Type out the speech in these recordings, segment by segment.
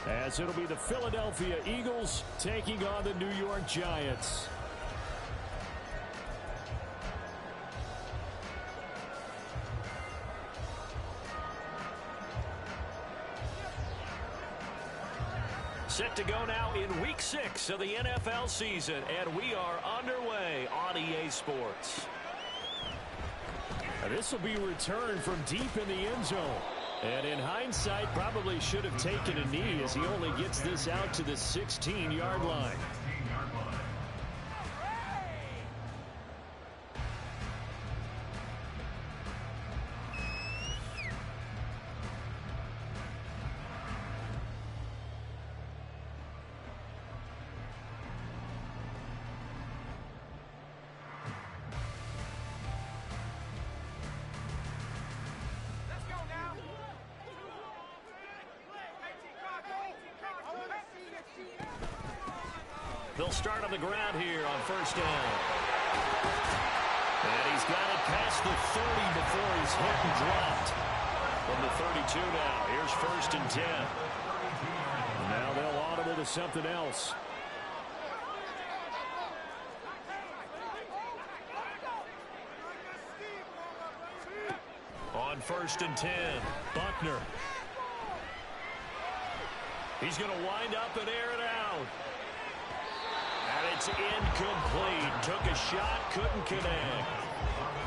as it'll be the Philadelphia Eagles taking on the New York Giants. Set to go now in Week 6 of the NFL season, and we are underway on EA Sports. This will be returned from deep in the end zone. And in hindsight, probably should have taken a knee as he only gets this out to the 16-yard line. They'll start on the ground here on first down. And he's got it past the 30 before he's hit and dropped. From the 32 now, here's first and 10. Now they'll audible to something else. On first and 10, Buckner. He's going to wind up and air it out. And it's incomplete. Took a shot, couldn't connect.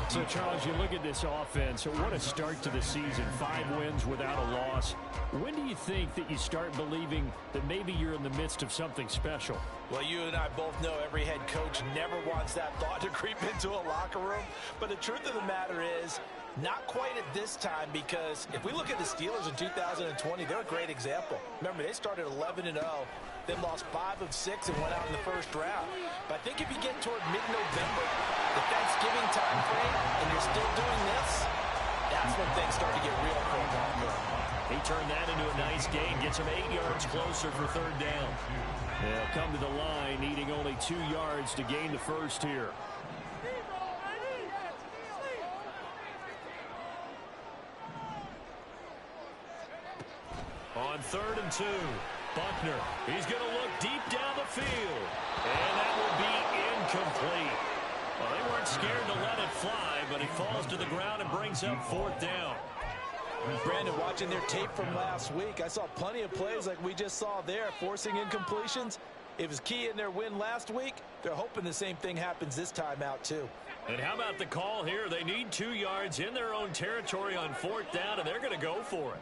So, Charles, you look at this offense. What a start to the season. 5 wins without a loss. When do you think that you start believing that maybe you're in the midst of something special? Well, you and I both know every head coach never wants that thought to creep into a locker room. But the truth of the matter is, not quite at this time, because if we look at the Steelers in 2020, they're a great example. Remember, they started 11-0, then lost 5 of 6 and went out in the first round. But I think if you get toward mid-November, the Thanksgiving time frame, and you're still doing this, that's when things start to get real for them. He turned that into a nice gain, gets him 8 yards closer for third down. They'll come to the line, needing only 2 yards to gain the first here. On third and 2, Buckner. He's going to look deep down the field. And that will be incomplete. Well, they weren't scared to let it fly, but he falls to the ground and brings up fourth down. Brandon, watching their tape from last week, I saw plenty of plays like we just saw there, forcing incompletions. It was key in their win last week. They're hoping the same thing happens this time out, too. And how about the call here? They need 2 yards in their own territory on fourth down, and they're going to go for it.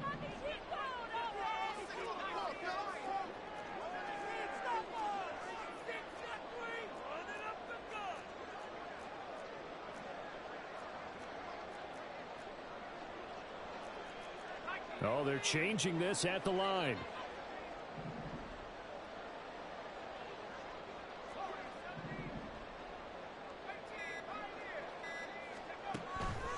Oh, they're changing this at the line.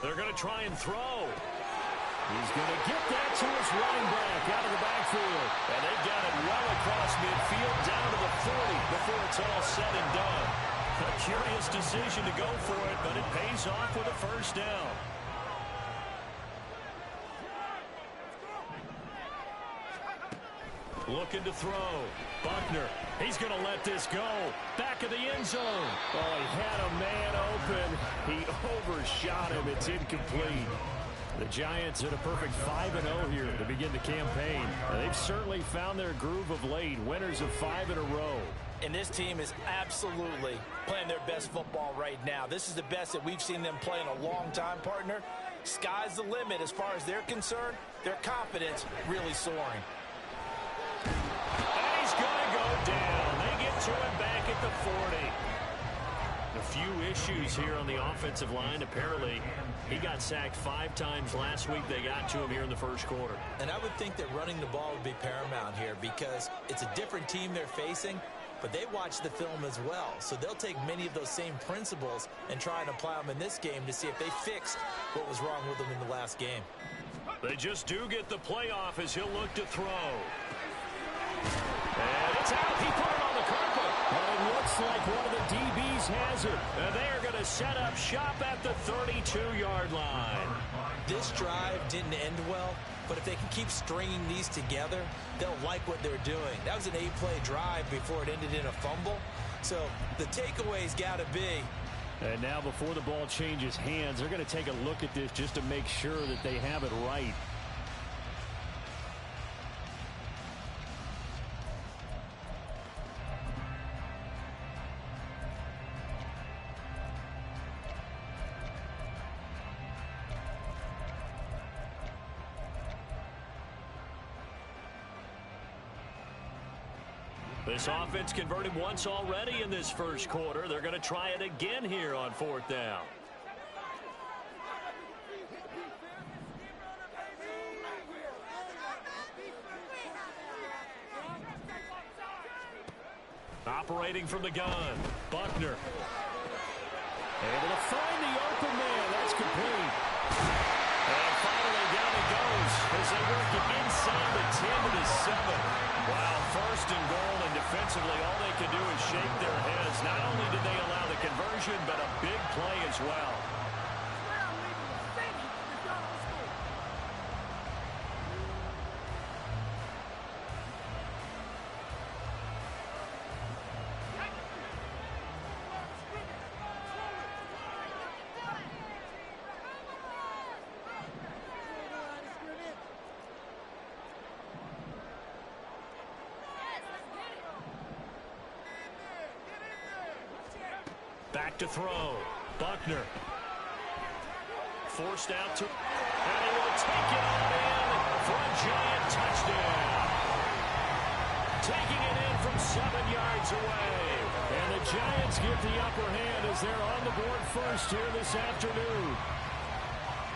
They're going to try and throw. He's going to get that to his running back out of the backfield. And they've got it well across midfield down to the 40 before it's all said and done. A curious decision to go for it, but it pays off with a first down. Looking to throw. Buckner. He's going to let this go. Back of the end zone. Oh, he had a man open. He overshot him. It's incomplete. The Giants at a perfect 5-0 here to begin the campaign. They've certainly found their groove of late. Winners of 5 in a row. And this team is absolutely playing their best football right now. This is the best that we've seen them play in a long time, partner. Sky's the limit as far as they're concerned. Their confidence really soaring. And he's going to go down. They get to him back at the 40. A few issues here on the offensive line. Apparently, he got sacked 5 times last week. They got to him here in the first quarter. And I would think that running the ball would be paramount here because it's a different team they're facing, but they watch the film as well. So they'll take many of those same principles and try and apply them in this game to see if they fixed what was wrong with them in the last game. They just do get the playoff as he'll look to throw. And it's out. He put it on the carpet. Well, it looks Looks like one of the DBs has it. And they are going to set up shop at the 32-yard line. This drive didn't end well, but if they can keep stringing these together, they'll like what they're doing. That was an 8-play drive before it ended in a fumble. So the takeaway's got to be. And now before the ball changes hands, they're going to take a look at this just to make sure that they have it right. This offense converted once already in this first quarter. They're going to try it again here on 4th down. Operating from the gun, Buckner. Able to find the open man. That's complete. And finally down it goes as they work it inside the 10 to the 7. Wow, 1st and goal, and defensively all they can do is shake their heads. Not only did they allow the conversion, but a big play as well. Back to throw. Buckner. Forced out to... And he will take it on in for a giant touchdown. Taking it in from 7 yards away. And the Giants get the upper hand as they're on the board first here this afternoon.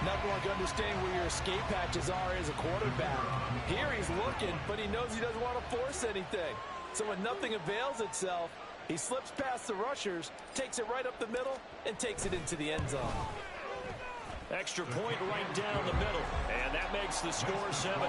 Nothing like understanding where your escape patches are as a quarterback. Here he's looking, but he knows he doesn't want to force anything. So when nothing avails itself, he slips past the rushers, takes it right up the middle, and takes it into the end zone. Extra point right down the middle. And that makes the score 7-0.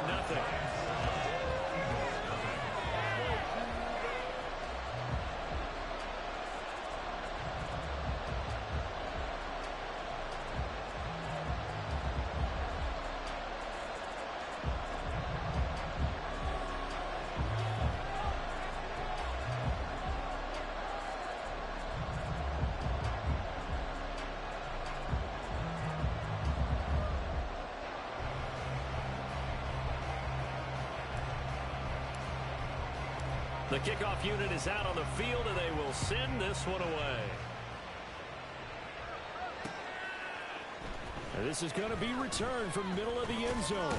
The kickoff unit is out on the field, and they will send this one away. And this is going to be returned from middle of the end zone.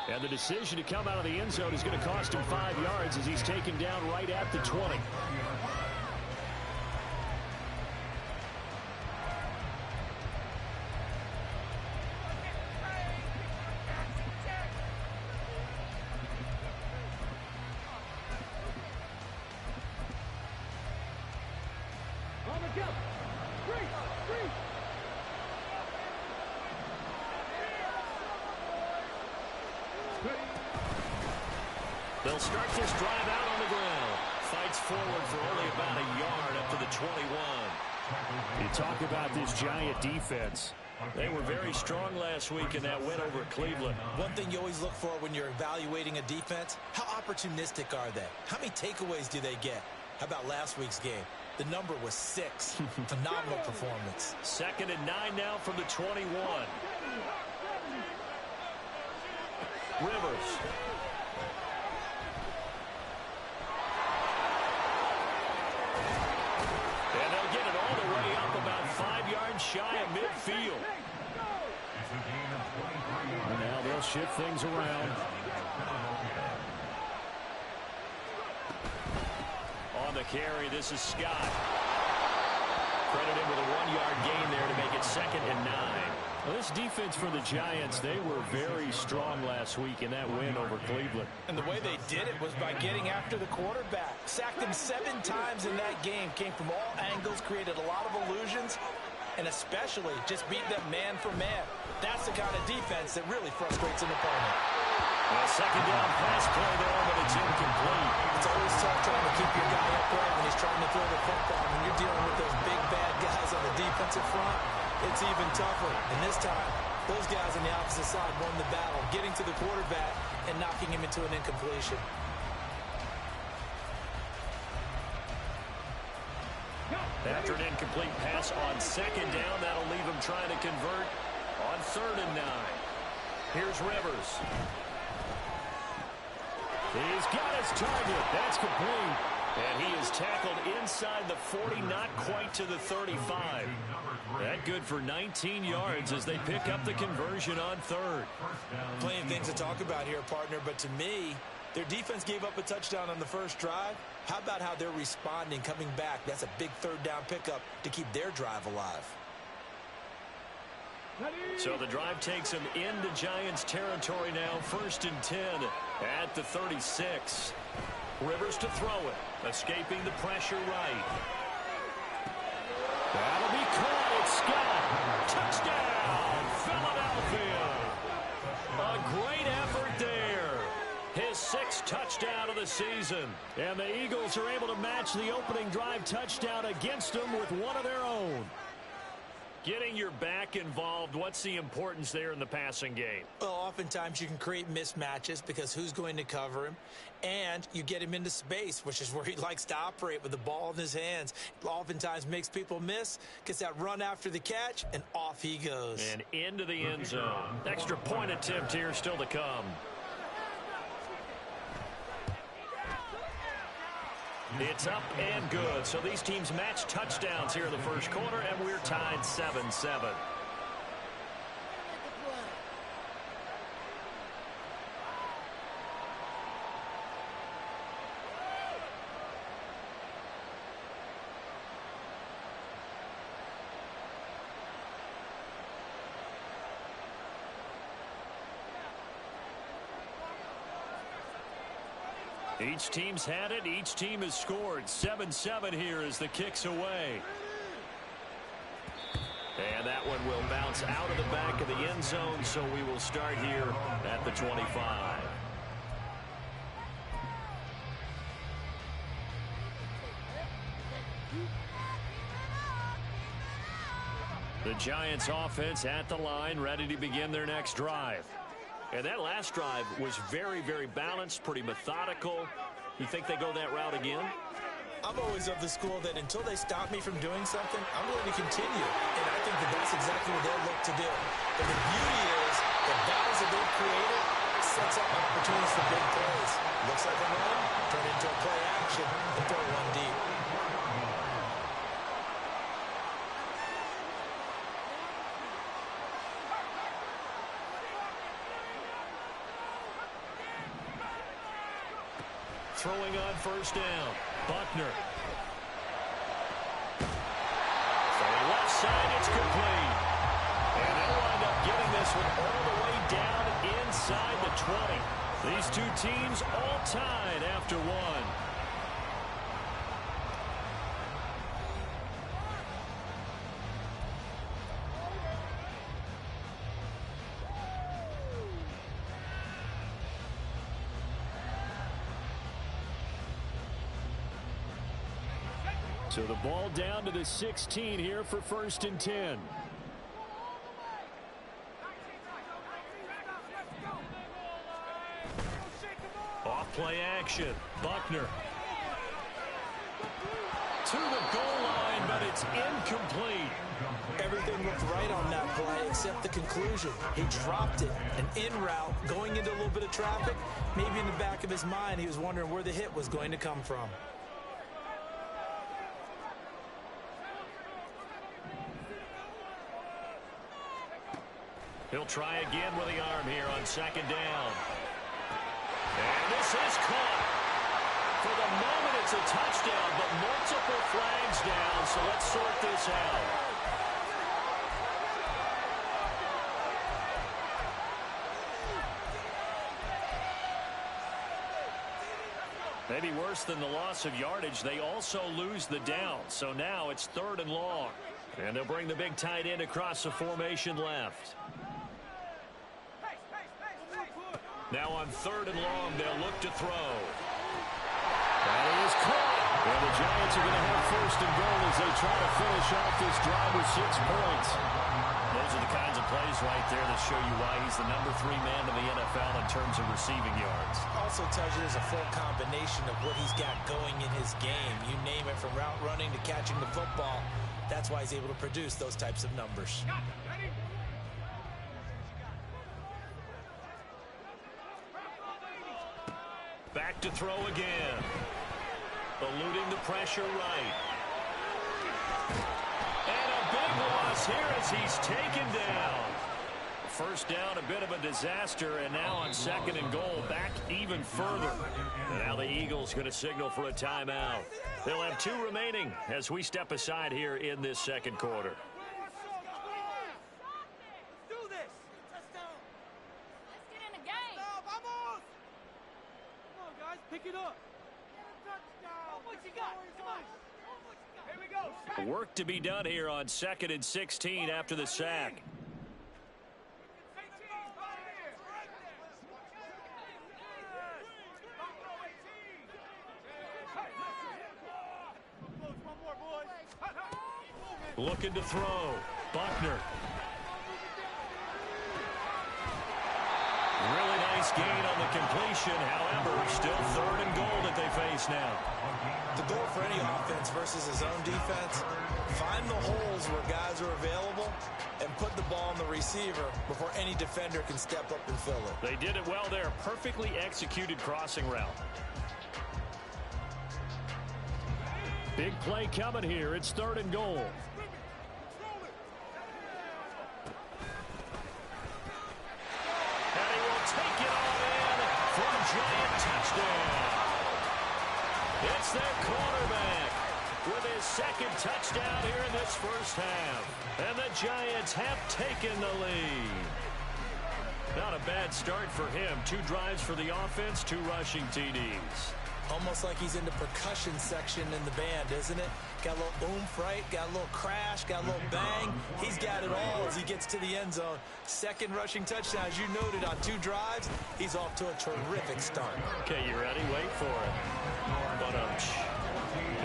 And the decision to come out of the end zone is going to cost him 5 yards as he's taken down right at the 20. They'll start this drive out on the ground. Fights forward for only about a yard up to the 21. You talk about this Giant defense. They were very strong last week in that win over Cleveland. One thing you always look for when you're evaluating a defense, how opportunistic are they? How many takeaways do they get? How about last week's game? The number was 6. Phenomenal performance. 2nd and 9 now from the 21. Rivers. And they'll get it all the way up about 5 yards shy of midfield. And now they'll shift things around. On the carry, this is Scott. Credited with a 1-yard gain there to make it 2nd and 9. Well, this defense for the Giants, they were very strong last week in that win over Cleveland. And the way they did it was by getting after the quarterback. Sacked him 7 times in that game. Came from all angles, created a lot of illusions, and especially just beat them man for man. That's the kind of defense that really frustrates an opponent. A 2nd down pass play there, but it's incomplete. It's always tough trying to keep your guy upright when he's trying trying to throw the football. When you're dealing with those big, bad guys on the defensive front, it's even tougher. And this time, those guys on the opposite side won the battle, getting to the quarterback and knocking him into an incompletion. After an incomplete pass on second down, that'll leave him trying to convert on 3rd and 9. Here's Rivers. He's got his target. That's complete. And he is tackled inside the 40, not quite to the 35. That good for 19 yards as they pick up the conversion on 3rd. Plenty of things to talk about here, partner, but to me, their defense gave up a touchdown on the first drive. How about how they're responding, coming back? That's a big 3rd down pickup to keep their drive alive. So the drive takes them into Giants territory now, 1st and 10 at the 36. Rivers to throw it, escaping the pressure right. That'll be caught. It's Scott. Touchdown, Philadelphia. A great effort there. His 6th touchdown of the season. And the Eagles are able to match the opening drive touchdown against them with one of their own. Getting your back involved, what's the importance there in the passing game? Well, oftentimes you can create mismatches because who's going to cover him? And you get him into space, which is where he likes to operate with the ball in his hands. Oftentimes makes people miss, gets that run after the catch, and off he goes. And into the end zone. Extra point attempt here still to come. It's up and good. So these teams match touchdowns here in the first quarter, and we're tied 7-7. Each team's had it. Each team has scored. 7-7 here as the kick's away. And that one will bounce out of the back of the end zone, so we will start here at the 25. The Giants offense at the line, ready to begin their next drive. And that last drive was very, very balanced, pretty methodical. You think they go that route again? I'm always of the school that until they stop me from doing something, I'm going to continue. And I think that that's exactly what they'll look to do. But the beauty is the battles that they've created sets up opportunities for big plays. Looks like a run, turn into a play action, and throw one deep. Throwing on first down, Buckner. From the left side, it's complete. And they'll wind up getting this one all the way down inside the 20. These two teams all tied after one. So the ball down to the 16 here for 1st and 10. Off play action. Buckner. To the goal line, but it's incomplete. Everything looked right on that play except the conclusion. He dropped it. An in route going into a little bit of traffic. Maybe in the back of his mind he was wondering where the hit was going to come from. He'll try again with the arm here on 2nd down. And this is caught. For the moment, it's a touchdown, but multiple flags down, so let's sort this out. Maybe worse than the loss of yardage, they also lose the down. So now it's 3rd and long. And they'll bring the big tight end across the formation left. Now on 3rd and long, they'll look to throw. That is caught. And the Giants are going to have first and goal as they try to finish off this drive with 6 points. Those are the kinds of plays right there that show you why he's the #3 man in the NFL in terms of receiving yards. Also tells you there's a full combination of what he's got going in his game. You name it, from route running to catching the football. That's why he's able to produce those types of numbers. Back to throw again. Eluding the pressure right. And a big loss here as he's taken down. First down, a bit of a disaster, and now on second and goal, back even further. And now the Eagles going to signal for a timeout. They'll have 2 remaining as we step aside here in this second quarter. Pick it up. What you got? Come on. Here we go. Work to be done here on 2nd and 16 after the sack. Looking to throw. Buckner. Really nice gain on the completion. However, still 3rd and goal that they face now. The goal for any offense versus his own defense, find the holes where guys are available and put the ball on the receiver before any defender can step up and fill it. They did it well there. Perfectly executed crossing route. Big play coming here. It's 3rd and goal. And he will take it all in for a Giant touchdown. It's their quarterback with his 2nd touchdown here in this first half. And the Giants have taken the lead. Not a bad start for him. 2 drives for the offense, 2 rushing TDs. Almost like he's in the percussion section in the band, isn't it? Got a little oomph, right? Got a little crash, got a little bang. He's got it all as he gets to the end zone. 2nd rushing touchdown, as you noted, on 2 drives. He's off to a terrific start. Okay, you ready? Wait for it.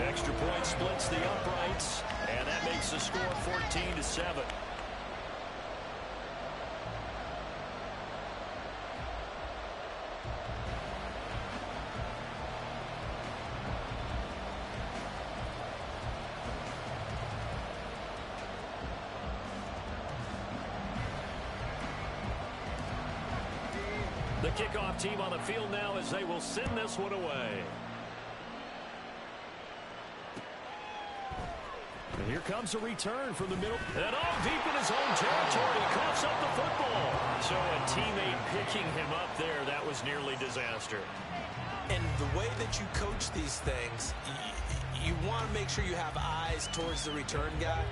Extra point splits the uprights, and that makes the score 14-7. The kickoff team on the field now as they will send this one away. And here comes a return from the middle. And all deep in his own territory, he coughs up the football. So a teammate picking him up there, that was nearly disaster. And the way that you coach these things, you want to make sure you have eyes towards the return guy,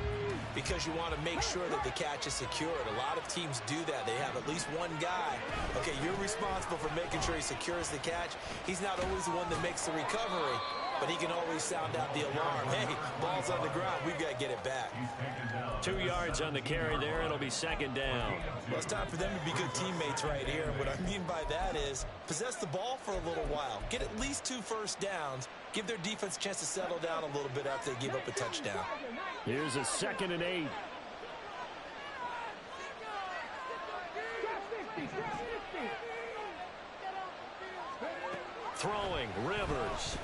because you want to make sure that the catch is secured. A lot of teams do that. They have at least one guy. Okay, you're responsible for making sure he secures the catch. He's not always the one that makes the recovery, but he can always sound out the alarm. Hey, ball's on the ground. We've got to get it back. 2 yards on the carry there. It'll be 2nd down. Well, it's time for them to be good teammates right here. And what I mean by that is possess the ball for a little while. Get at least 2 first downs. Give their defense a chance to settle down a little bit after they give up a touchdown. Here's a 2nd and 8. Throwing, Rivers.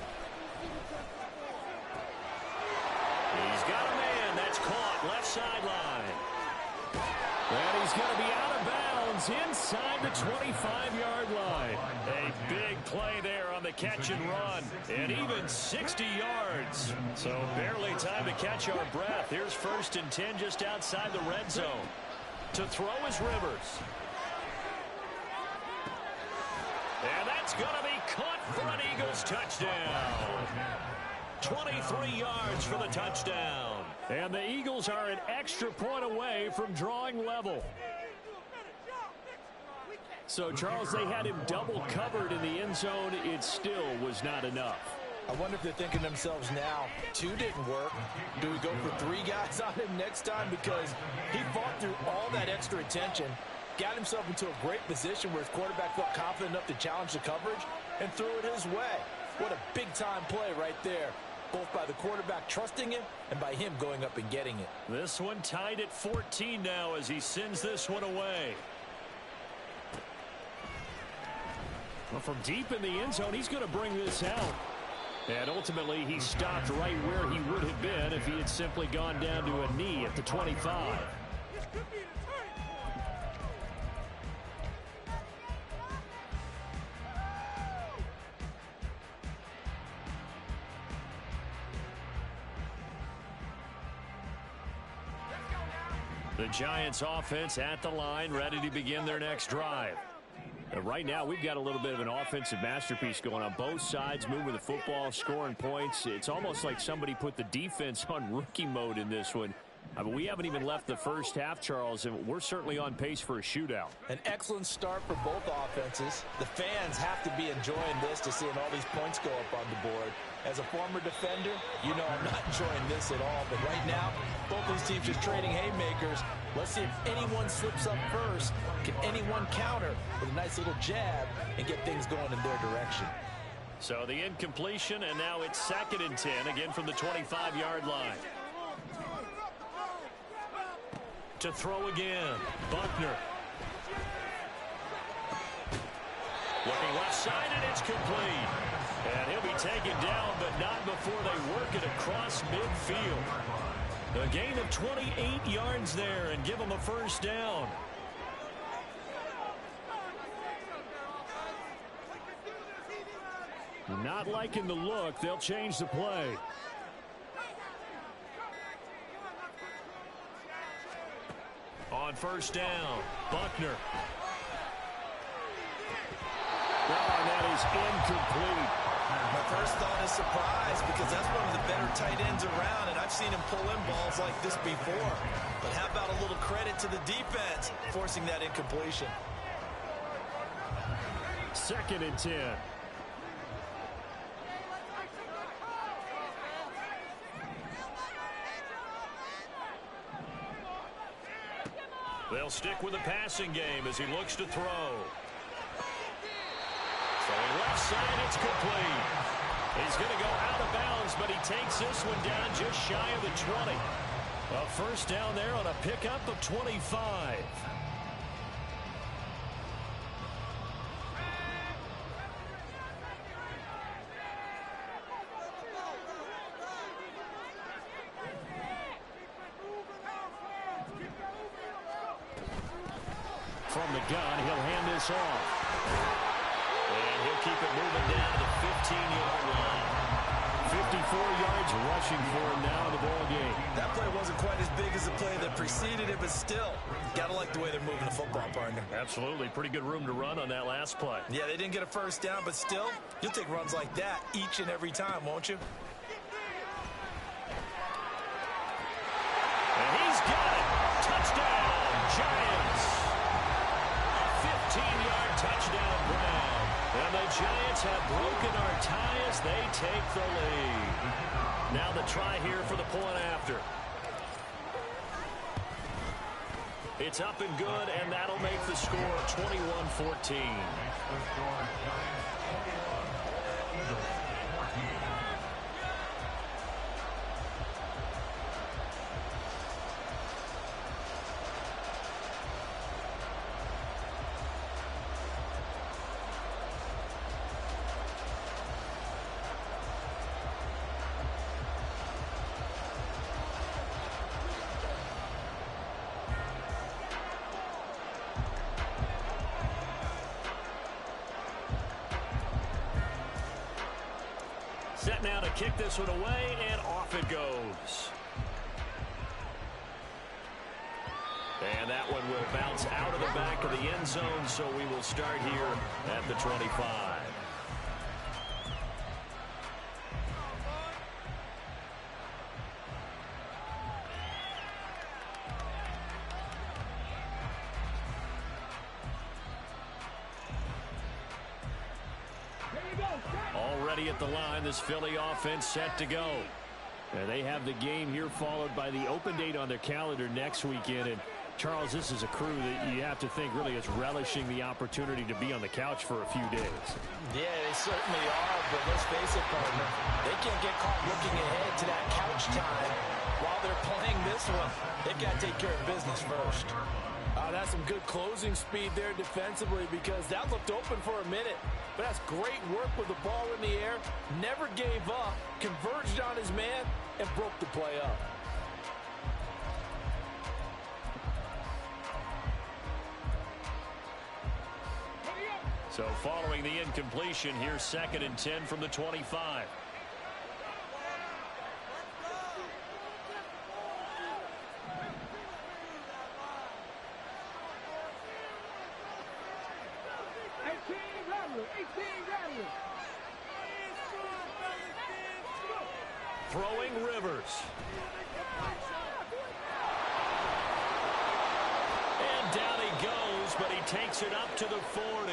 He's got a man. That's caught. Left sideline. And he's going to be out of bounds inside the 25-yard line. A big play there on the catch and run. And even 60 yards. So barely time to catch our breath. Here's 1st and 10 just outside the red zone. To throw is Rivers. And that's going to be caught for an Eagles touchdown. 23 yards for the touchdown. And the Eagles are an extra point away from drawing level. So, Charles, they had him double covered in the end zone. It still was not enough. I wonder if they're thinking to themselves now, 2 didn't work. Do we go for 3 guys on him next time? Because he fought through all that extra attention, got himself into a great position where his quarterback felt confident enough to challenge the coverage and threw it his way. What a big-time play right there. both by the quarterback trusting him and by him going up and getting it. This one tied at 14 now as he sends this one away. Well, from deep in the end zone, he's going to bring this out. And ultimately, he stopped right where he would have been if he had simply gone down to a knee at the 25. The Giants offense at the line, ready to begin their next drive. Right now, we've got a little bit of an offensive masterpiece going on. Both sides moving the football, scoring points. It's almost like somebody put the defense on rookie mode in this one. I mean, we haven't even left the first half, Charles, and we're certainly on pace for a shootout. An excellent start for both offenses. The fans have to be enjoying this to seeing all these points go up on the board. As a former defender, you know I'm not enjoying this at all. But right now, both these teams just trading haymakers. Let's see if anyone slips up first. Can anyone counter with a nice little jab and get things going in their direction? So the incompletion, and now it's 2nd and 10, again from the 25-yard line. To throw again, Buckner. Looking left side, and it's complete. And he'll be taken down, but not before they work it across midfield. A gain of 28 yards there and give them a first down. Not liking the look. They'll change the play. On first down, Buckner. And that is incomplete. My first thought is surprise because that's one of the better tight ends around, and I've seen him pull in balls like this before. But how about a little credit to the defense forcing that incompletion? 2nd and 10. They'll stick with the passing game as he looks to throw. Throwing left side, it's complete. He's going to go out of bounds, but he takes this one down just shy of the 20. A first down there on a pickup of 25. From the gun, he'll hand this off. And he'll keep it moving down to the 15-yard line. 54 yards rushing for him now in the ball game. That play wasn't quite as big as the play that preceded it, but still, got to like the way they're moving the football, partner. Absolutely. Pretty good room to run on that last play. Yeah, they didn't get a first down, but still, you'll take runs like that each and every time, won't you? And he's got it. Touchdown, Giants. A 15-yard touchdown, Brown. And the Giants have broken our tie as they take the lead. Now the try here for the point after. It's up and good, and that'll make the score 21-14. Set now to kick this one away, and off it goes. And that one will bounce out of the back of the end zone, so we will start here at the 25. Already at the line, this Philly offense set to go. And they have the game here followed by the open date on their calendar next weekend. And Charles, this is a crew that you have to think really is relishing the opportunity to be on the couch for a few days. Yeah, they certainly are, but let's face it, partner. They can't get caught looking ahead to that couch time while they're playing this one. They got to take care of business first. That's some good closing speed there defensively because that looked open for a minute. But that's great work with the ball in the air. Never gave up, converged on his man, and broke the play up. So following the incompletion, here's 2nd and 10 from the 25. Throwing Rivers. And down he goes, but he takes it up to the 40.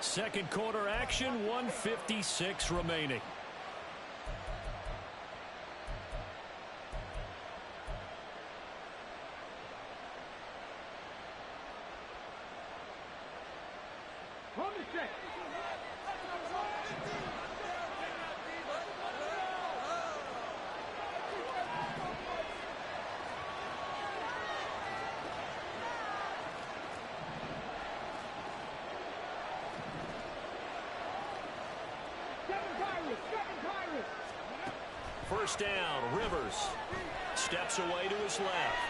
Second quarter action, 1:56 remaining. First down, Rivers steps away to his left.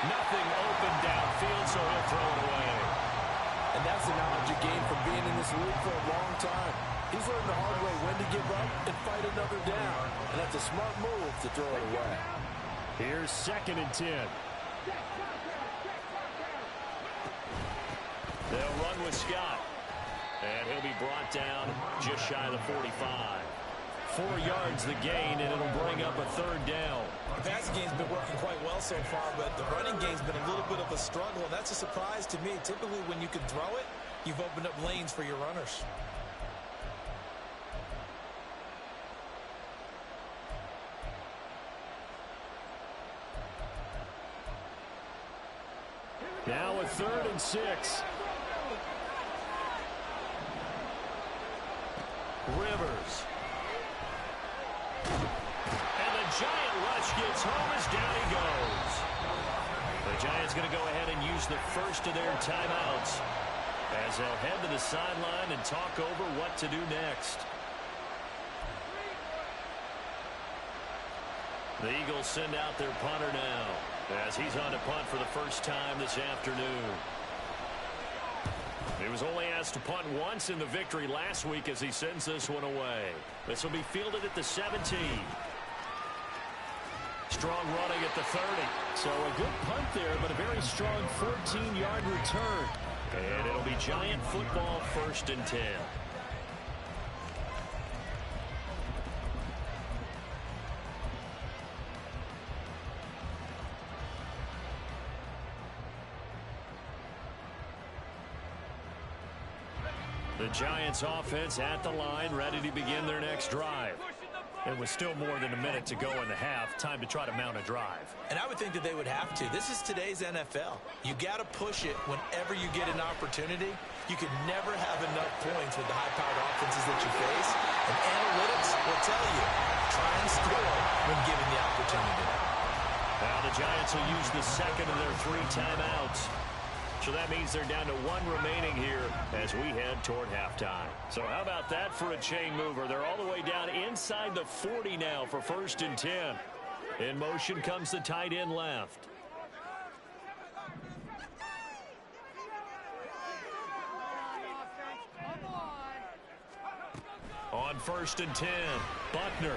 Nothing open downfield, so he'll throw it away. And that's the knowledge you gain from being in this league for a long time. He's learned the hard way when to give up and fight another down. And that's a smart move to throw it away. Here's 2nd and 10. They'll run with Scott. And he'll be brought down just shy of the 45. 4 yards the gain, and it'll bring up a 3rd down. The passing game's been working quite well so far, but the running game's been a little bit of a struggle, and that's a surprise to me. Typically, when you can throw it, you've opened up lanes for your runners. Now a 3rd and 6. Rivers. And the Giant rush gets home as down he goes. The Giants going to go ahead and use the first of their timeouts as they'll head to the sideline and talk over what to do next. The Eagles send out their punter now as he's on to punt for the first time this afternoon. He was only asked to punt once in the victory last week as he sends this one away. This will be fielded at the 17. Strong running at the 30. So a good punt there, but a very strong 14-yard return. And it'll be Giant football, 1st and 10. The Giants offense at the line, ready to begin their next drive. It was still more than a minute to go in the half. Time to try to mount a drive. And I would think that they would have to. This is today's NFL. You got to push it whenever you get an opportunity. You can never have enough points with the high-powered offenses that you face. And analytics will tell you, try and score when given the opportunity. Now the Giants will use the second of their 3 timeouts. So that means they're down to 1 remaining here as we head toward halftime. So how about that for a chain mover? They're all the way down inside the 40 now for 1st and 10. In motion comes the tight end left. On 1st and 10, Buckner.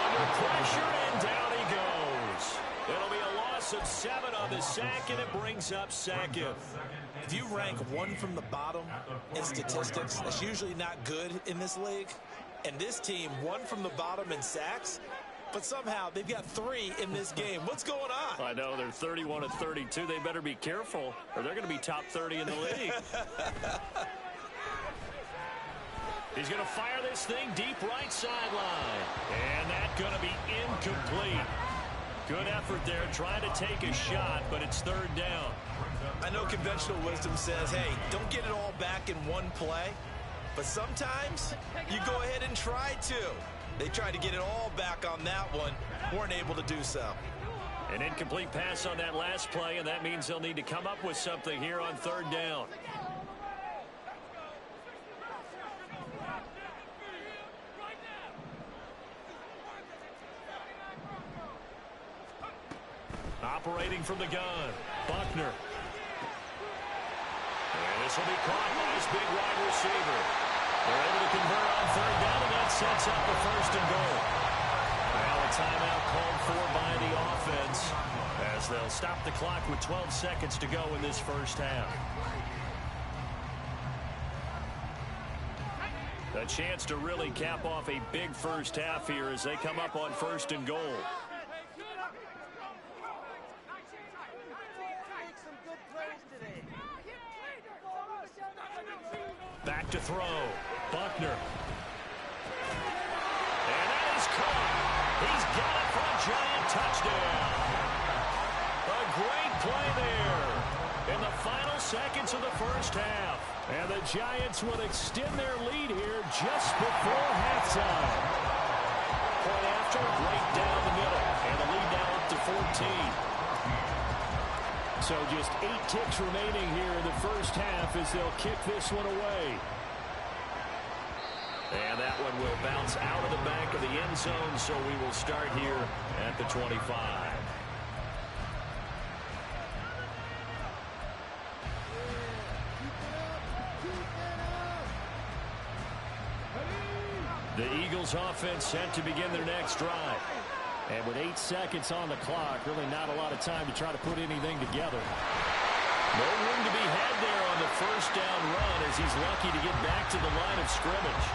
Under pressure, and down he goes. It'll be a loss of 7 on the sack, and it brings up 2nd. If you rank 1 from the bottom in statistics, that's usually not good in this league. And this team, 1 from the bottom in sacks, but somehow they've got 3 in this game. What's going on? I know, they're 31 of 32. They better be careful, or they're going to be top 30 in the league. He's going to fire this thing deep right sideline. And that's going to be incomplete. Good effort there, trying to take a shot, but it's third down. I know conventional wisdom says, hey, don't get it all back in one play. But sometimes you go ahead and try to. They tried to get it all back on that one. Weren't able to do so. An incomplete pass on that last play, and that means they'll need to come up with something here on third down. Operating from the gun, Buckner. And this will be caught by his big wide receiver. They're able to convert on third down, and that sets up the first and goal. Now a timeout called for by the offense as they'll stop the clock with 12 seconds to go in this first half. A chance to really cap off a big first half here as they come up on first and goal. Back to throw. Buckner. And that is caught. He's got it for a giant touchdown. A great play there in the final seconds of the first half. And the Giants will extend their lead here just before halftime. Point after, right down the middle. And the lead now up to 14. So just 8 ticks remaining here in the first half as they'll kick this one away. And that one will bounce out of the back of the end zone, so we will start here at the 25. The Eagles offense set to begin their next drive. And with 8 seconds on the clock, really not a lot of time to try to put anything together. No room to be had there on the first down run as he's lucky to get back to the line of scrimmage.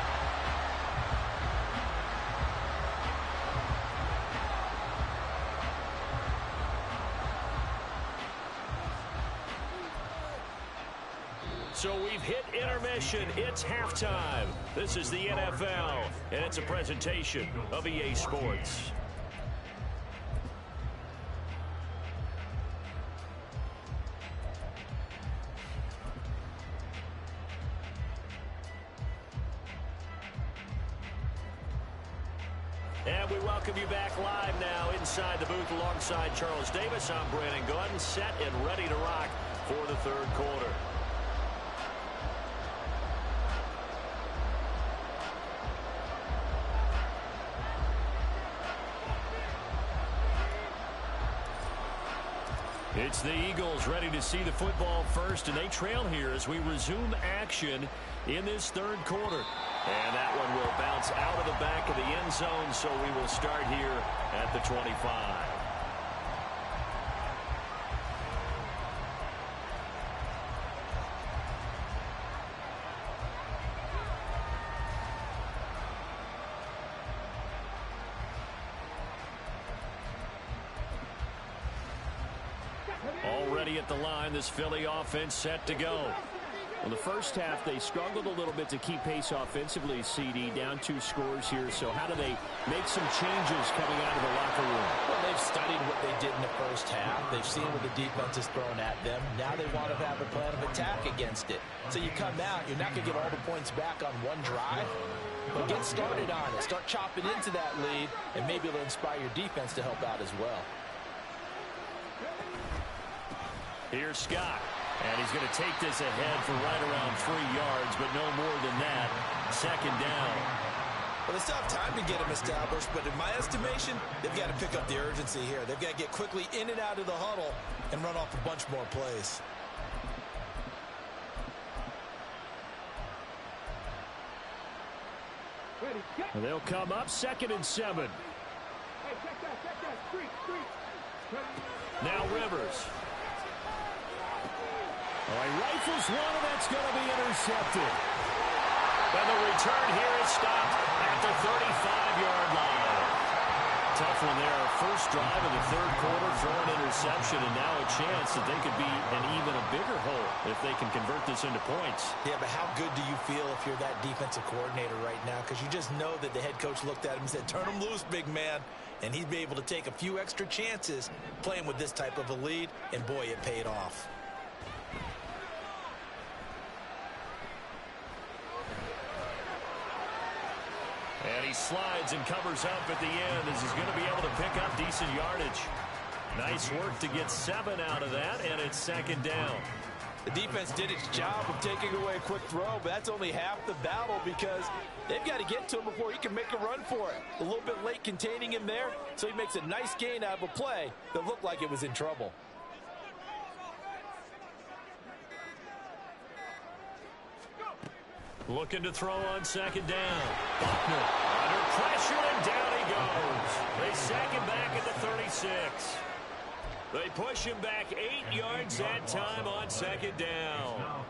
So we've hit intermission. It's halftime. This is the NFL, and it's a presentation of EA Sports. And we welcome you back live now inside the booth alongside Charles Davis. I'm Brandon Gordon, set and ready to rock for the third quarter. It's the Eagles ready to see the football first, and they trail here as we resume action in this third quarter. And that one will bounce out of the back of the end zone, so we will start here at the 25. Already at the line, this Philly offense set to go. Well, the first half, they struggled a little bit to keep pace offensively, CD, down 2 scores here. So how do they make some changes coming out of the locker room? Well, they've studied what they did in the first half. They've seen what the defense is throwing at them. Now they want to have a plan of attack against it. So you come out, you're not going to get all the points back on one drive, but get started on it. Start chopping into that lead, and maybe it'll inspire your defense to help out as well. Here's Scott. And he's going to take this ahead for right around 3 yards, but no more than that. Second down. Well, they still have time to get him established, but in my estimation, they've got to pick up the urgency here. They've got to get quickly in and out of the huddle and run off a bunch more plays. And they'll come up 2nd and 7. Now Rivers. He rifles one, and that's going to be intercepted. And the return here is stopped at the 35-yard line. tough one there. First drive of the third quarter, throw an interception, and now a chance that they could be in even a bigger hole if they can convert this into points. Yeah, but how good do you feel if you're that defensive coordinator right now? Because you just know that the head coach looked at him and said, turn him loose, big man. And he'd be able to take a few extra chances playing with this type of a lead, and boy, it paid off. And he slides and covers up at the end as he's going to be able to pick up decent yardage. Nice work to get 7 out of that, and it's second down. The defense did its job of taking away a quick throw, but that's only half the battle because they've got to get to him before he can make a run for it. A little bit late containing him there, so he makes a nice gain out of a play that looked like it was in trouble. Looking to throw on second down. Buckner under pressure, and down he goes. They sack him back at the 36. They push him back 8 yards that time on second down.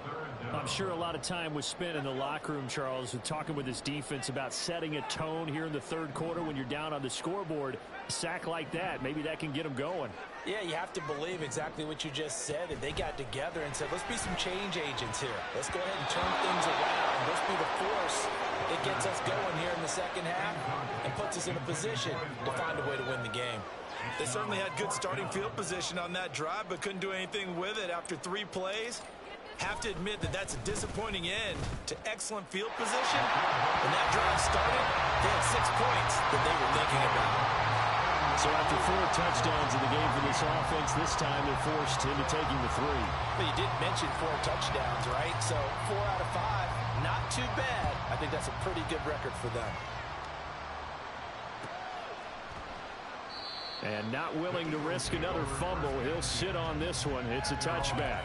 I'm sure a lot of time was spent in the locker room, Charles, with talking with his defense about setting a tone here in the third quarter when you're down on the scoreboard. A sack like that, maybe that can get them going. Yeah, you have to believe exactly what you just said, that they got together and said, let's be some change agents here. Let's go ahead and turn things around. Let's be the force that gets us going here in the second half and puts us in a position to find a way to win the game. They certainly had good starting field position on that drive, but couldn't do anything with it after 3 plays. Have to admit that that's a disappointing end to excellent field position. When that drive started, they had 6 points that they were thinking about. So after 4 touchdowns in the game for this offense, this time they're forced into taking the 3. But you did mention 4 touchdowns, right? So 4 out of 5, not too bad. I think that's a pretty good record for them. And not willing to risk another fumble, he'll sit on this one. It's a touchback.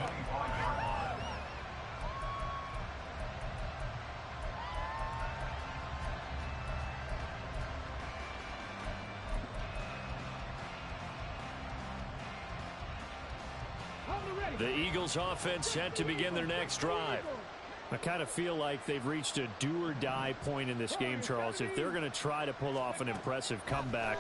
The Eagles offense set to begin their next drive. I kind of feel like they've reached a do-or-die point in this game, Charles. If they're going to try to pull off an impressive comeback,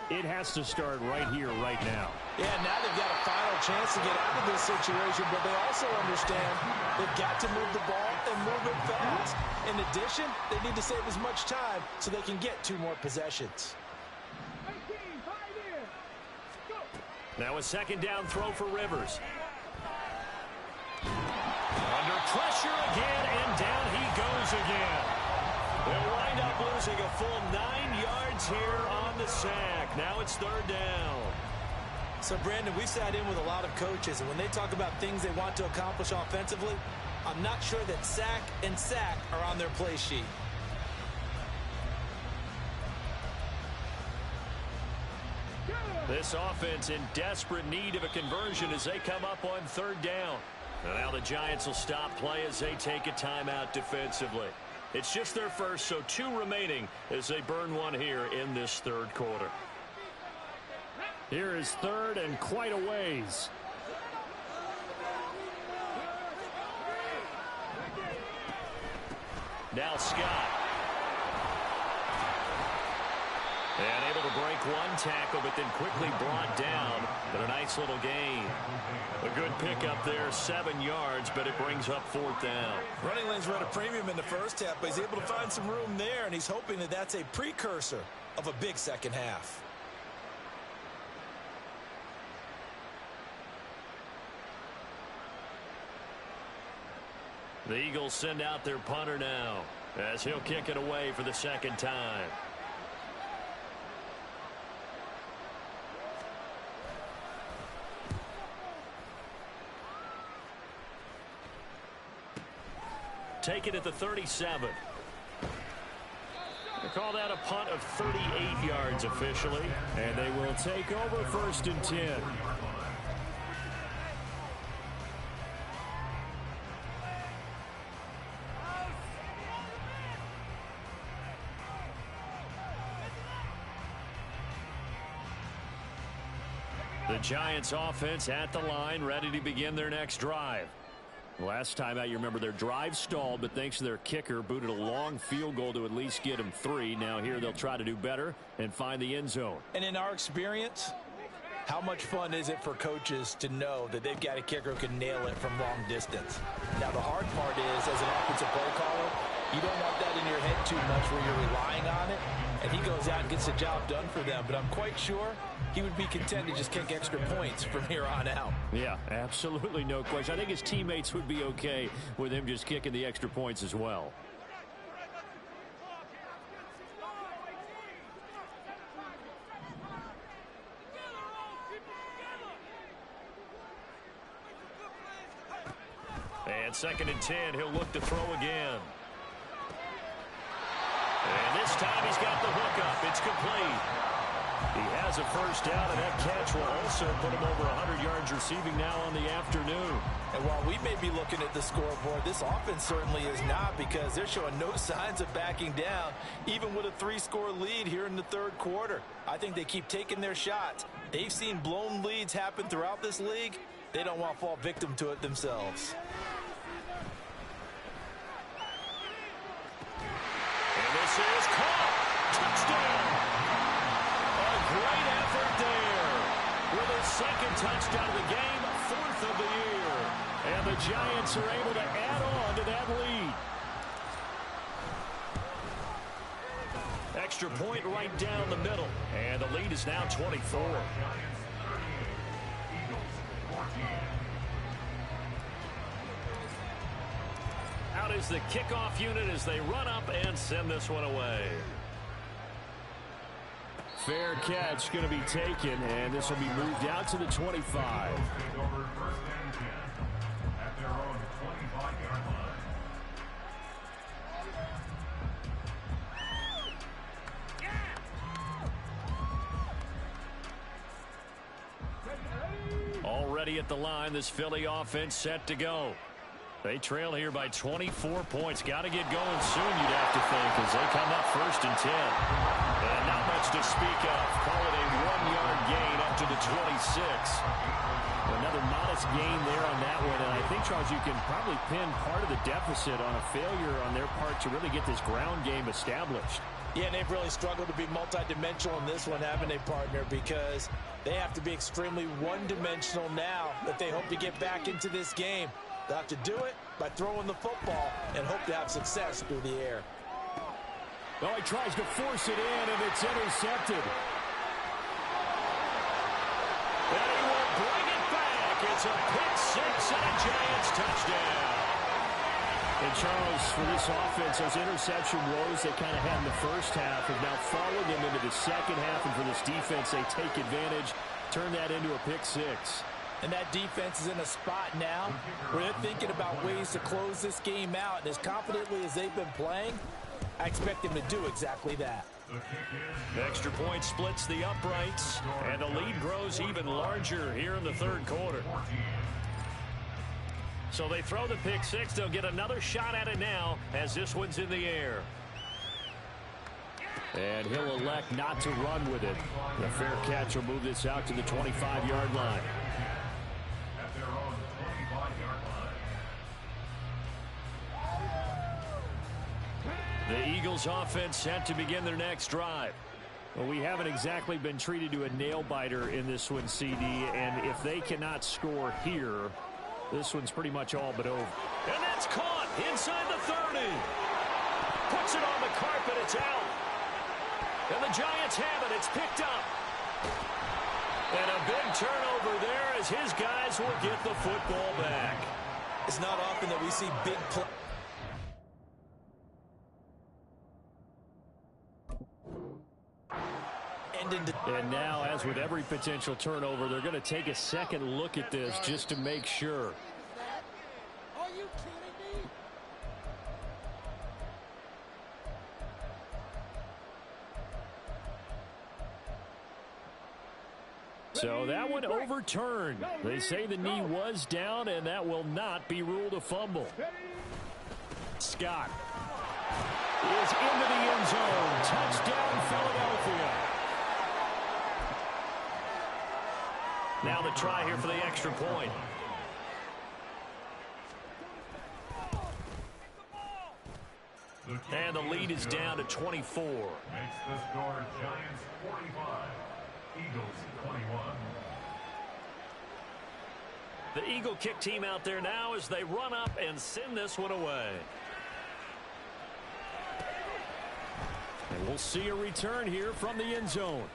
it has to start right here, right now. Yeah, now they've got a final chance to get out of this situation, but they also understand they've got to move the ball and move it fast. In addition, they need to save as much time so they can get 2 more possessions. Now a second down throw for Rivers. Under pressure again, and down he goes again. They'll wind up losing a full 9 yards here on the sack. Now it's third down. So, Brandon, we've sat in with a lot of coaches, and when they talk about things they want to accomplish offensively, I'm not sure that sack and sack are on their play sheet. This offense in desperate need of a conversion as they come up on third down. Now the Giants will stop play as they take a timeout defensively. It's just their first, so 2 remaining as they burn one here in this third quarter. Here is third and quite a ways. Now Scott. And able to break 1 tackle, but then quickly brought down. But a nice little gain. A good pickup there, 7 yards, but it brings up 4th down. Running lanes were at a premium in the first half, but he's able to find some room there, and he's hoping that that's a precursor of a big second half. The Eagles send out their punter now as he'll kick it away for the second time. Take it at the 37. They call that a punt of 38 yards officially, and they will take over 1st and 10. The Giants offense at the line, ready to begin their next drive. Last time out, you remember their drive stalled, but thanks to their kicker, booted a long field goal to at least get them 3. Now here they'll try to do better and find the end zone. And in our experience, how much fun is it for coaches to know that they've got a kicker who can nail it from long distance? Now, the hard part is, as an offensive play caller, you don't want that in your head too much where you're relying on it, and he goes out and gets the job done for them. But I'm quite sure he would be content to just kick extra points from here on out. Yeah, absolutely no question. I think his teammates would be okay with him just kicking the extra points as well. And 2nd and 10, he'll look to throw again. And this time he's got the hook up. It's complete. He has a first down, and that catch will also put him over 100 yards receiving now on the afternoon. And while we may be looking at the scoreboard, this offense certainly is not, because they're showing no signs of backing down, even with a 3-score lead here in the 3rd quarter. I think they keep taking their shots. They've seen blown leads happen throughout this league. They don't want to fall victim to it themselves. And this is caught. Touchdown. A great effort there. With his 2nd touchdown of the game, 4th of the year. And the Giants are able to add on to that lead. Extra point right down the middle. And the lead is now 24. Out is the kickoff unit as they run up and send this one away. Fair catch going to be taken, and this will be moved out to the 25. Already at the line, this Philly offense set to go. They trail here by 24 points. Got to get going soon, you'd have to think, as they come up 1st and 10. And not much to speak of. Call it a 1-yard gain up to the 26. Another modest gain there on that one. And I think, Charles, you can probably pin part of the deficit on a failure on their part to really get this ground game established. Yeah, and they've really struggled to be multidimensional in this one, haven't they, partner? Because they have to be extremely one-dimensional now if they hope to get back into this game. They'll have to do it by throwing the football and hope to have success through the air. Oh, he tries to force it in, and it's intercepted. And he will bring it back. It's a pick-6 and a Giants touchdown. And, Charles, for this offense, those interception woes they kind of had in the first half have now followed them into the second half. And for this defense, they take advantage, turn that into a pick-6. And that defense is in a spot now where they're thinking about ways to close this game out. And as confidently as they've been playing, I expect them to do exactly that. The extra point splits the uprights, and the lead grows even larger here in the 3rd quarter. So they throw the pick-6. They'll get another shot at it now as this one's in the air. And he'll elect not to run with it. The fair catch will move this out to the 25-yard line. The Eagles offense set to begin their next drive. Well, we haven't exactly been treated to a nail-biter in this one, CD, and if they cannot score here, this one's pretty much all but over. And that's caught inside the 30. Puts it on the carpet. It's out. And the Giants have it. It's picked up. And a big turnover there as his guys will get the football back. It's not often that we see big play. And now, as with every potential turnover, they're going to take a second look at this just to make sure. Are you kidding me? So that one overturned. They say the knee was down, and that will not be ruled a fumble. Scott is into the end zone. Touchdown, Philadelphia. Now the try here for the extra point. And the lead is down to 24. Makes the score Giants 45, Eagles 21. The Eagle kick team out there now as they run up and send this one away. And we'll see a return here from the end zone.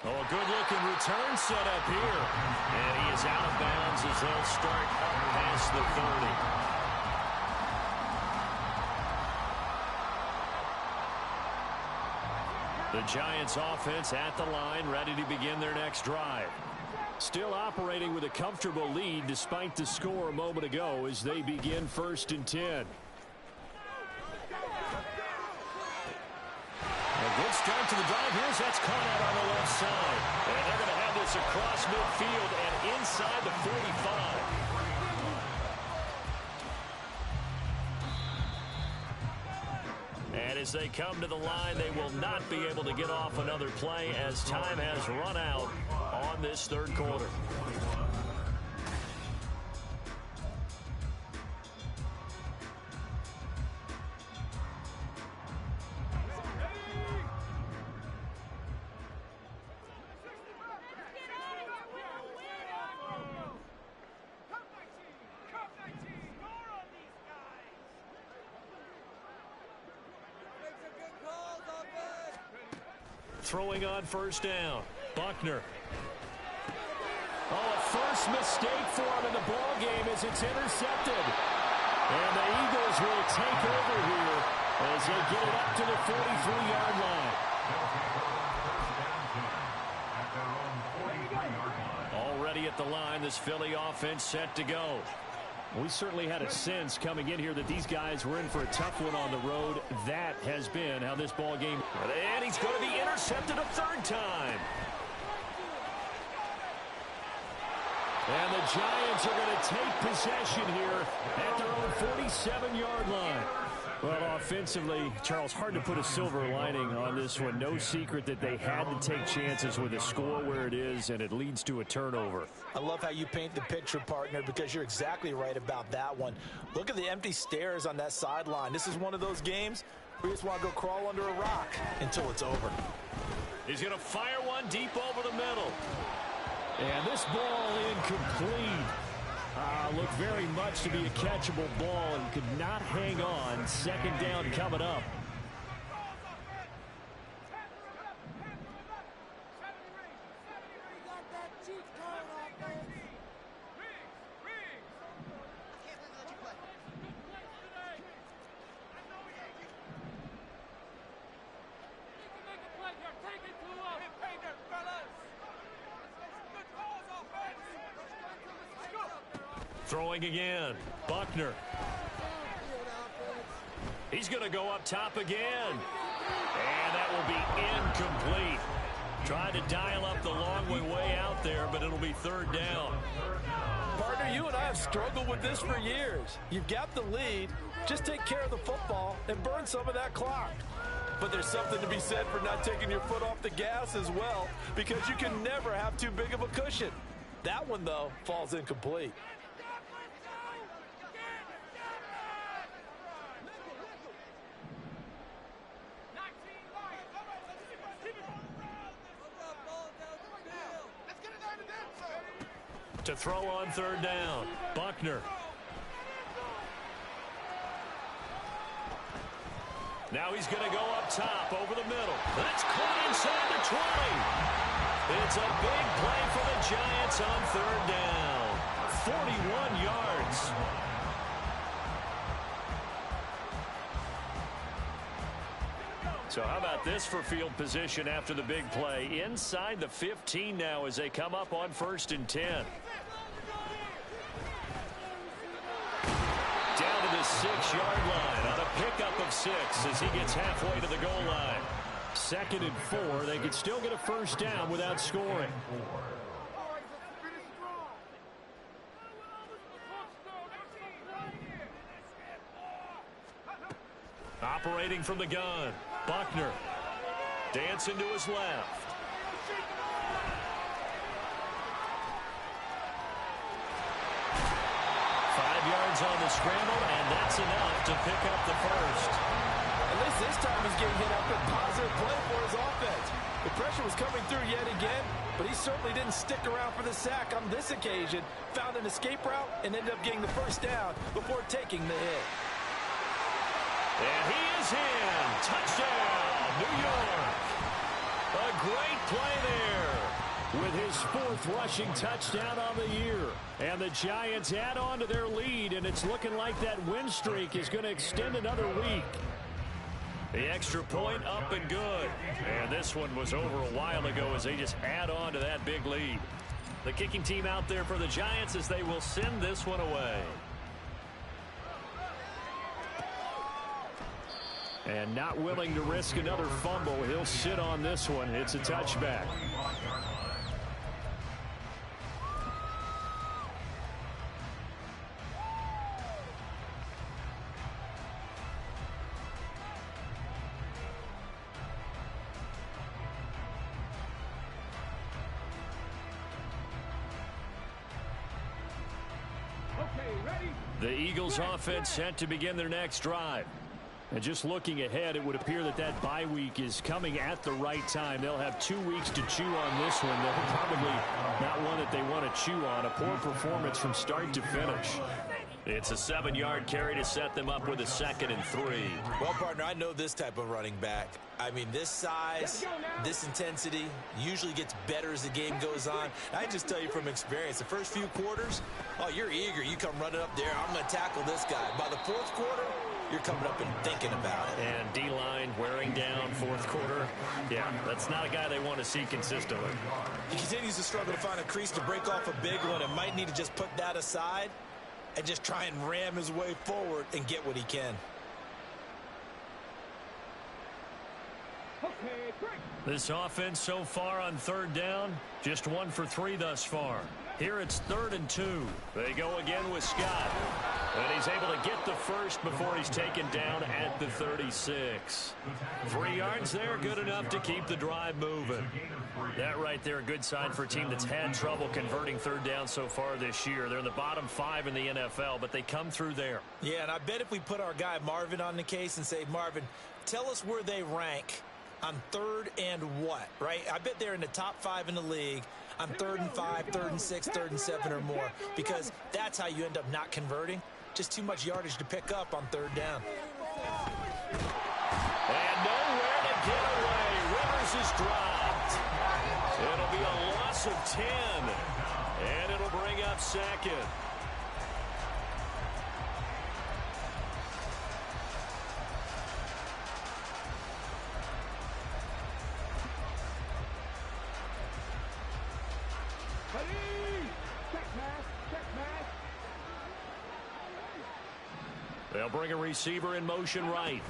Oh, a good-looking return set up here. And he is out of bounds as they'll start up past the 30. The Giants offense at the line, ready to begin their next drive. Still operating with a comfortable lead despite the score a moment ago as they begin 1st and 10. A good start to the drive. Here's that's caught out on the left side. And they're going to have this across midfield and inside the 45. And as they come to the line, they will not be able to get off another play as time has run out on this third quarter. Throwing on first down. Buckner. Oh, a first mistake for him in the ball game as it's intercepted. And the Eagles will take over here as they get it up to the 43-yard line. Already at the line, this Philly offense set to go. We certainly had a sense coming in here that these guys were in for a tough one on the road. That has been how this ball game. And he's going to be intercepted a third time. And the Giants are going to take possession here at their own 47-yard line. Well, offensively, Charles, hard to put a silver lining on this one. No secret that they had to take chances with a score where it is, and it leads to a turnover. I love how you paint the picture, partner, because you're exactly right about that one. Look at the empty stares on that sideline. This is one of those games where you just want to go crawl under a rock until it's over. He's going to fire one deep over the middle. And this ball incomplete. Looked very much to be a catchable ball and could not hang on. Second down coming up. Throwing again. Buckner. He's going to go up top again. And that will be incomplete. Tried to dial up the long way out there, but it'll be third down. Partner, you and I have struggled with this for years. You've got the lead. Just take care of the football and burn some of that clock. But there's something to be said for not taking your foot off the gas as well, because you can never have too big of a cushion. That one, though, falls incomplete. To throw on third down. Buckner. Now he's going to go up top over the middle. That's caught inside the 20. It's a big play for the Giants on third down. 41 yards. So how about this for field position after the big play? Inside the 15 now as they come up on 1st and 10. Down to the 6-yard line on a pickup of 6 as he gets halfway to the goal line. 2nd and 4. They could still get a first down without scoring. Operating from the gun. Buckner. Dancing to his left. yards on the scramble, and that's enough to pick up the first. At least this time he's getting hit up with positive play for his offense. The pressure was coming through yet again, but he certainly didn't stick around for the sack on this occasion. Found an escape route and ended up getting the first down before taking the hit. And he is in. Touchdown, New York. A great play there. With his 4th rushing touchdown on the year. And the Giants add on to their lead, and it's looking like that win streak is going to extend another week. The extra point up and good. And this one was over a while ago as they just add on to that big lead. The kicking team out there for the Giants as they will send this one away. And not willing to risk another fumble, he'll sit on this one. It's a touchback. The Eagles offense set to begin their next drive. And just looking ahead, it would appear that that bye week is coming at the right time. They'll have 2 weeks to chew on this one. They're probably not one that they want to chew on. A poor performance from start to finish. It's a 7-yard carry to set them up with a 2nd and 3. Well, partner, I know this type of running back. I mean, this size, this intensity usually gets better as the game goes on. I just tell you from experience, the first few quarters, oh, you're eager. You come running up there. I'm going to tackle this guy. By the 4th quarter, you're coming up and thinking about it. And D-line wearing down 4th quarter. Yeah, that's not a guy they want to see consistently. He continues to struggle to find a crease to break off a big one and might need to just put that aside and just try and ram his way forward and get what he can. This offense so far on 3rd down, just 1 for 3 thus far. Here it's 3rd and 2. They go again with Scott. And he's able to get the first before he's taken down at the 36. 3 yards there, good enough to keep the drive moving. That right there, a good sign for a team that's had trouble converting 3rd down so far this year. They're in the bottom 5 in the NFL, but they come through there. Yeah, and I bet if we put our guy Marvin on the case and say, Marvin, tell us where they rank on 3rd and what, right? I bet they're in the top 5 in the league on 3rd and 5, 3rd and 6, 3rd and 7 or more, because that's how you end up not converting. Just too much yardage to pick up on 3rd down. And nowhere to get away. Rivers is dropped. It'll be a loss of 10. And it'll bring up 2nd. They'll bring a receiver in motion right.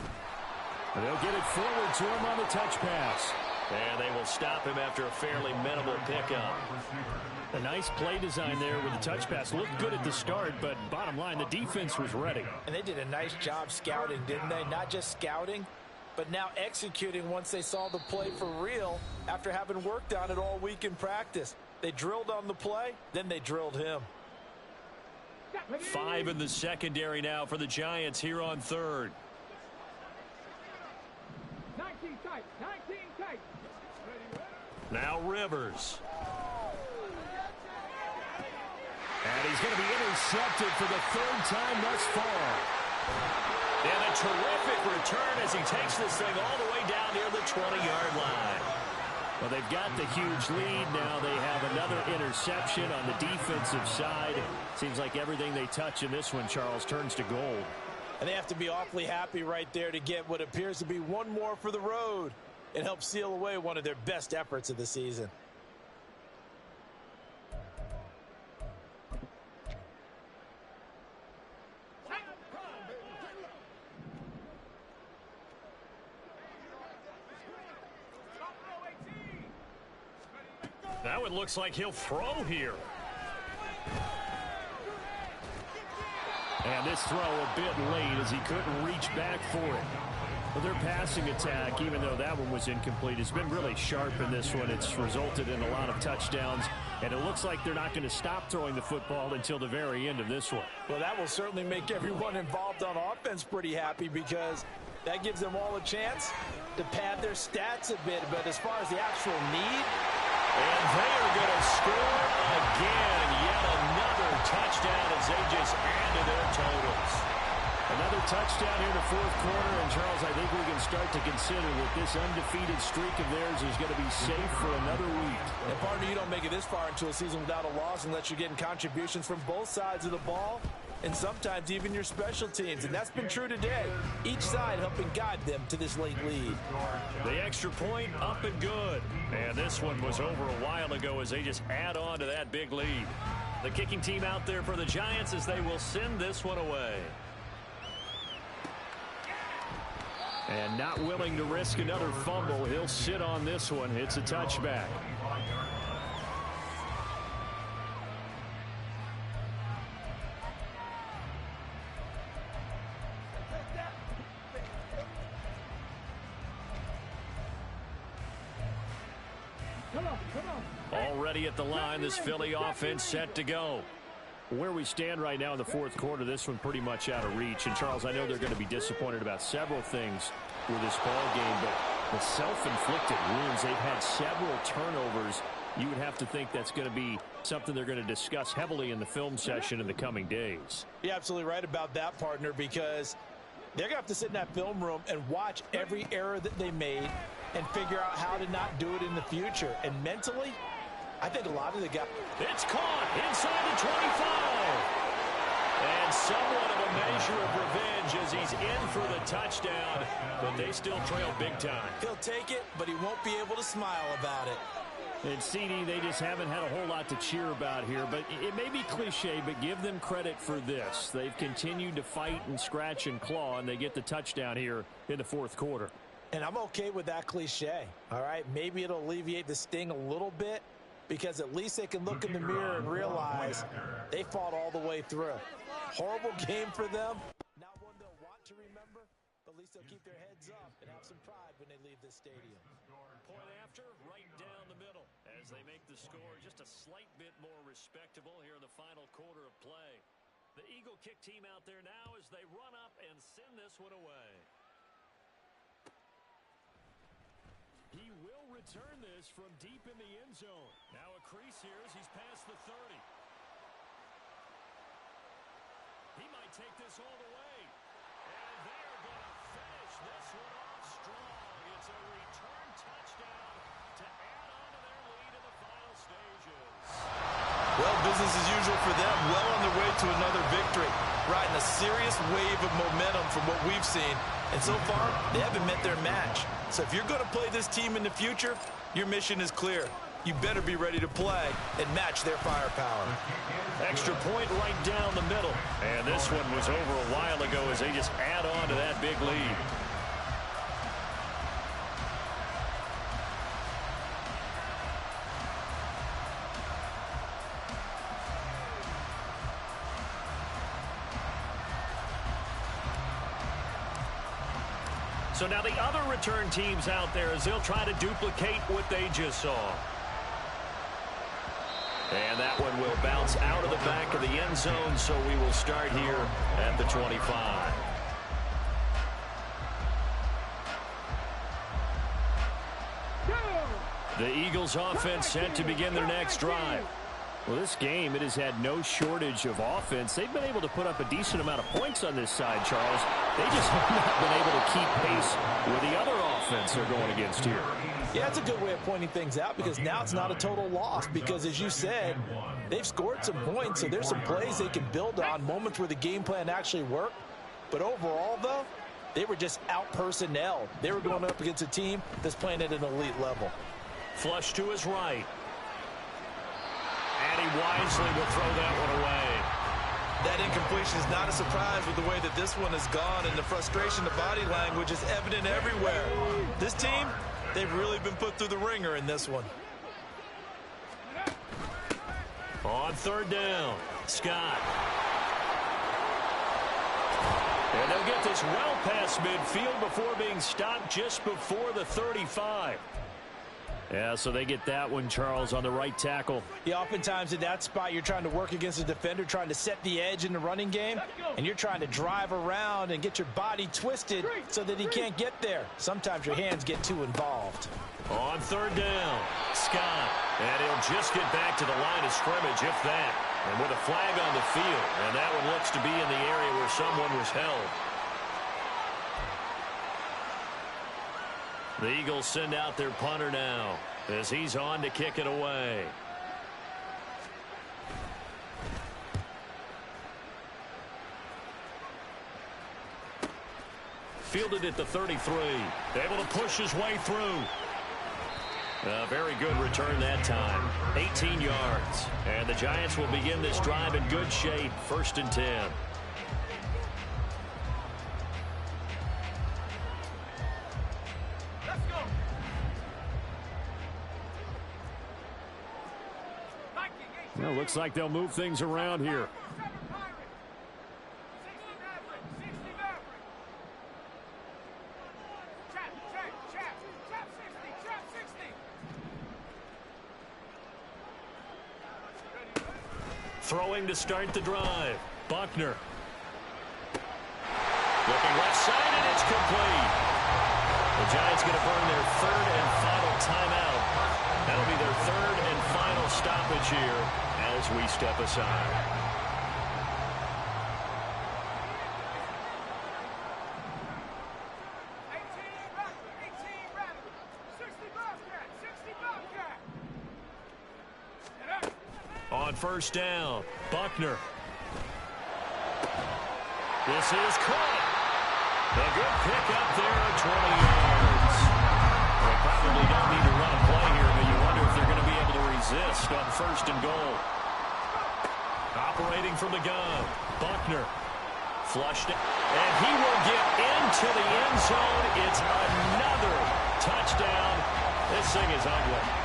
And they'll get it forward to him on the touch pass. And they will stop him after a fairly minimal pickup. A nice play design there with the touch pass. Looked good at the start, but bottom line, the defense was ready. And they did a nice job scouting, didn't they? Not just scouting, but now executing once they saw the play for real after having worked on it all week in practice. They drilled on the play, then they drilled him. 5 in the secondary now for the Giants here on 3rd. 19 tight, 19 tight. Now Rivers. And he's going to be intercepted for the 3rd time thus far. And a terrific return as he takes this thing all the way down near the 20-yard line. Well, they've got the huge lead. Now they have another interception on the defensive side. Seems like everything they touch in this one, Charles, turns to gold. And they have to be awfully happy right there to get what appears to be one more for the road and help seal away one of their best efforts of the season. Now it looks like he'll throw here. And this throw a bit late as he couldn't reach back for it. Well, their passing attack, even though that one was incomplete, has been really sharp in this one. It's resulted in a lot of touchdowns, and it looks like they're not going to stop throwing the football until the very end of this one. Well, that will certainly make everyone involved on offense pretty happy because that gives them all a chance to pad their stats a bit. But as far as the actual need, and they are going to score again. Yet another touchdown as they just add to their totals. Another touchdown here in the fourth quarter, and Charles, I think we can start to consider that this undefeated streak of theirs is going to be safe for another week. And partner, you don't make it this far into a season without a loss unless you're getting contributions from both sides of the ball, and sometimes even your special teams, and that's been true today. Each side helping guide them to this late lead. The extra point up and good, and this one was over a while ago as they just add on to that big lead. The kicking team out there for the Giants as they will send this one away. And not willing to risk another fumble, he'll sit on this one. It's a touchback. Already at the line, this Philly offense set to go. Where we stand right now in the fourth quarter, this one pretty much out of reach. And, Charles, I know they're going to be disappointed about several things with this ball game, but the self-inflicted wounds, they've had several turnovers. You would have to think that's going to be something they're going to discuss heavily in the film session in the coming days. You're absolutely right about that, partner, because they're going to have to sit in that film room and watch every error that they made and figure out how to not do it in the future. And mentally, I think a lot of the guys... It's caught inside the 25. And somewhat of a measure of revenge as he's in for the touchdown, but they still trail big time. He'll take it, but he won't be able to smile about it. And CD, they just haven't had a whole lot to cheer about here, but it may be cliche, but give them credit for this. They've continued to fight and scratch and claw, and they get the touchdown here in the fourth quarter. And I'm okay with that cliche, all right? Maybe it'll alleviate the sting a little bit, because at least they can look in the mirror and realize they fought all the way through. Horrible game for them. Not one they'll want to remember, but at least they'll keep their heads up and have some pride when they leave this stadium. Point after, right down the middle, as they make the score just a slight bit more respectable here in the final quarter of play. The Eagle kick team out there now as they run up and send this one away. He will return this from deep in the end zone. Now a crease here as he's past the 30. He might take this all the way. And they're going to finish this one off strong. It's a return touchdown to add on to their lead in the final stages. Well, business as usual for them. Well on their way to another victory. Riding a serious wave of momentum from what we've seen. And so far, they haven't met their match. So if you're going to play this team in the future, your mission is clear. You better be ready to play and match their firepower. Extra point right down the middle. And this one was over a while ago as they just add on to that big lead. So now the other return teams out there as they'll try to duplicate what they just saw. And that one will bounce out of the back of the end zone, so we will start here at the 25. The Eagles offense set to begin their next drive. Well, this game, it has had no shortage of offense. They've been able to put up a decent amount of points on this side, Charles. They just have not been able to keep pace with the other offense they're going against here. Yeah, it's a good way of pointing things out because now it's not a total loss because, as you said, they've scored some points, so there's some plays they can build on, moments where the game plan actually worked. But overall, though, they were just out-personnelled. They were going up against a team that's playing at an elite level. Flush to his right. And he wisely will throw that one away. That incompletion is not a surprise with the way that this one has gone, and the frustration, the body language is evident everywhere. This team, they've really been put through the ringer in this one. On third down, Scott. And they'll get this well past midfield before being stopped just before the 35. Yeah, so they get that one, Charles, on the right tackle. Yeah, oftentimes in that spot, you're trying to work against a defender, trying to set the edge in the running game, and you're trying to drive around and get your body twisted so that he can't get there. Sometimes your hands get too involved. On third down, Scott. And he'll just get back to the line of scrimmage, if that. And with a flag on the field, and that one looks to be in the area where someone was held. The Eagles send out their punter now as he's on to kick it away. Fielded at the 33. Able to push his way through. A very good return that time. 18 yards. And the Giants will begin this drive in good shape. 1st and 10. Well, looks like they'll move things around here. Throwing to start the drive. Buckner. Looking left side, and it's complete. The Giants going to burn their 3rd and final timeout. That'll be their 3rd and final stoppage here as we step aside. On 1st down, Buckner. This is caught. A good pick up there at 20 yards. They probably don't need to run a play here, but you wonder if they're going to be able to resist on 1st and goal. Operating from the gun, Buckner. Flushed it, and he will get into the end zone. It's another touchdown. This thing is ugly.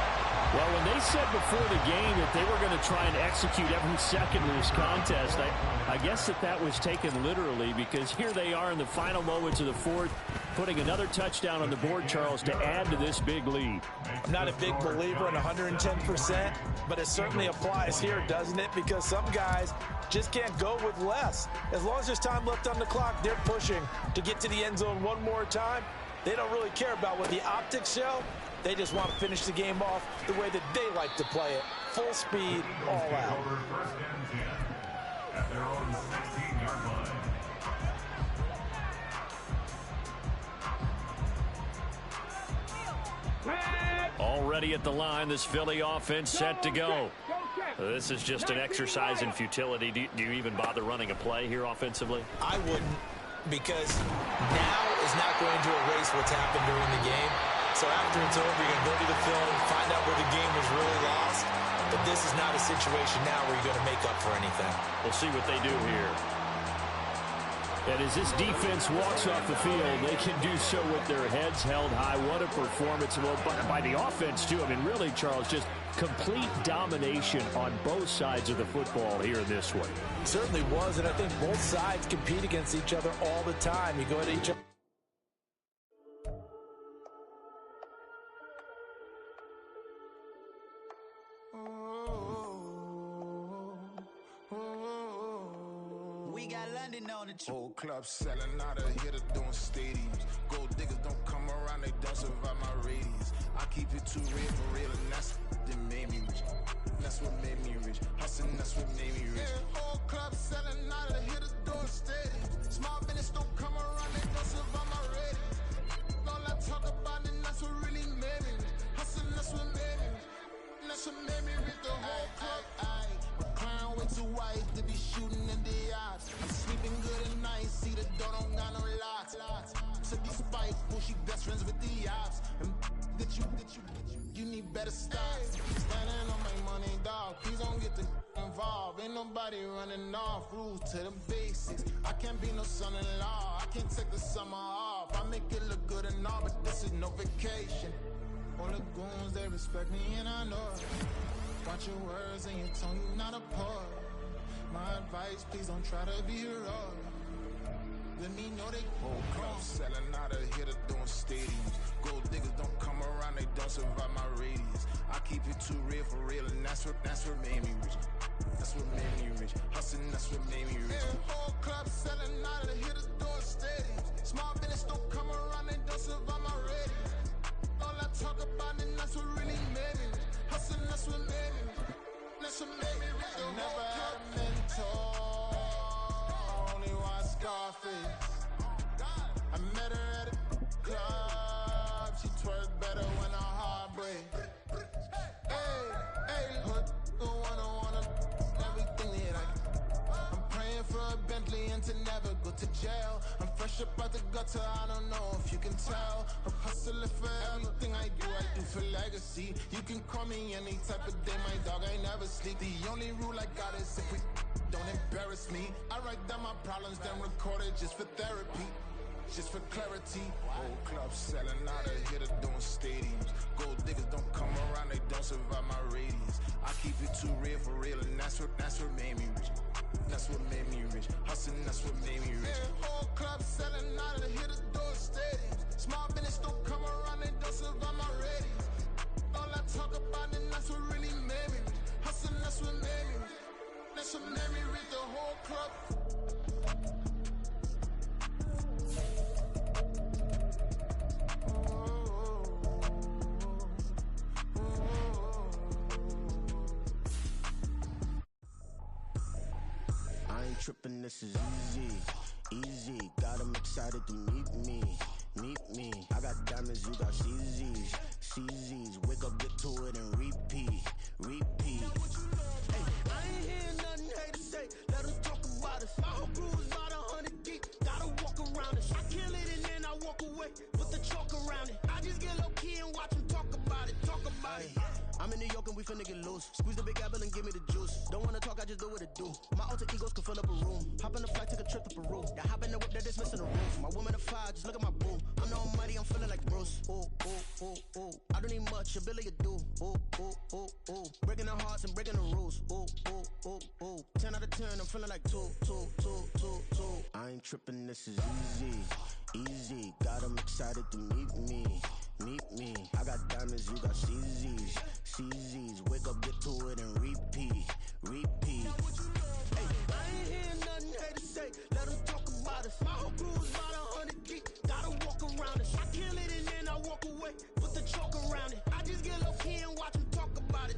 Well, when they said before the game that they were going to try and execute every second of this contest, I guess that was taken literally, because here they are in the final moments of the 4th, putting another touchdown on the board, Charles, to add to this big lead. I'm not a big believer in 110%, but it certainly applies here, doesn't it? Because some guys just can't go with less. As long as there's time left on the clock, they're pushing to get to the end zone one more time. They don't really care about what the optics show. They just want to finish the game off the way that they like to play it. Full speed, all out. At their own 16-yard line. Already at the line, this Philly offense set to go. This is just an exercise in futility. Do you even bother running a play here offensively? I wouldn't, because now is not going to erase what's happened during the game. So after it's over, you're going to go to the film, find out where the game was really lost. But this is not a situation now where you're going to make up for anything. We'll see what they do here. And as this defense walks off the field, they can do so with their heads held high. What a performance by the offense, too. I mean, really, Charles, just complete domination on both sides of the football here in this one. Certainly was, and I think both sides compete against each other all the time. You go at each other. Whole club selling out of here to doing stadiums. Gold diggers don't come around, they don't survive my radius. I keep it too real for real, and that's that made me rich. That's what made me rich. Hustling, that's what made me rich. Yeah, whole club selling out of here to doing stadiums. Small business don't come around, they don't survive my radius. All I talk about, and that's what really made me rich. Hustling, that's what made me rich. That's what made me rich. The whole club. Clown way too white to be shooting in the eyes. I'm sleeping good at night, see the door don't got no locks. So these spiteful, she best friends with the ops. And that you need better stocks. Standing on my money, dog. Please don't get involved. Ain't nobody running off. Rules to the basics. I can't be no son-in-law. I can't take the summer off. I make it look good and all, but this is no vacation. All the goons, they respect me and I know it. Watch your words and your tone, not a part. My advice, please don't try to be heroic. Let me know they whole club selling out of here to doing stadiums. Gold diggers don't come around, they don't survive my radius. I keep it too real for real, and that's what made me rich. That's what made me rich. Hustling, that's what made me rich. Whole club selling out of here to doing stadiums. Small business don't come around, they don't survive my radius. All I talk about, and that's what really made me rich. Hustling, that's what made me rich. That's what made me rich. I never had a mentor. Only one Scarface. I met her at a club. She twerked better when her heart breaks. Hey, hood, wanna everything that I'm praying for a Bentley and to never go to jail. I'm fresh up out the gutter, I don't know if you can tell. I'm hustling for everything I do for legacy. You can call me any type of day, my dog, I never sleep. The only rule I got is if we don't embarrass me. I write down my problems, then record it just for therapy. Just for clarity. Whole club selling out of here to doing stadiums. Gold diggers don't come around, they don't survive my radius. I keep it too real for real, and that's what made me rich. That's what made me rich. Hustling, that's what made me rich. Whole club selling out of here to doing stadiums. Small business don't come around, they don't survive my radius. All I talk about, and that's what really made me rich. Hustling, that's what made me rich. That's what made me rich. The whole club. Trippin', this is easy. Got them excited to meet me. I got diamonds, you got CZs. Wake up, get to it, and repeat. Hey, I ain't hear nothing hate to say. Let them talk about us. My whole crew is about 100 deep. Gotta walk around it. I kill it and then I walk away with the chalk around it. I just get low key and watch them talk about it. I'm in New York and we finna get loose. Squeeze the big apple and give me the juice. Don't wanna talk, I just do what it do. My alter egos can fill up a room. Hop in the flight, take a trip to Peru. Now hop in the whip that is missing the roof. My woman a fire, just look at my boo. I'm the almighty, I'm feeling like Bruce. Ooh. I don't need much, ability to do. Ooh. Breaking the hearts and breaking the rules. Ooh. 10 out of 10, I'm feeling like two. I ain't tripping, this is easy. Got them excited to meet me. I got diamonds, you got CZs. Wake up, get to it, and repeat. Hey, I ain't hear nothing hate to say. Let them talk about us. My whole crew is about 100 deep. Gotta walk around us. I kill it and then I walk away with the chalk around it. I just get low key and watch them talk about it.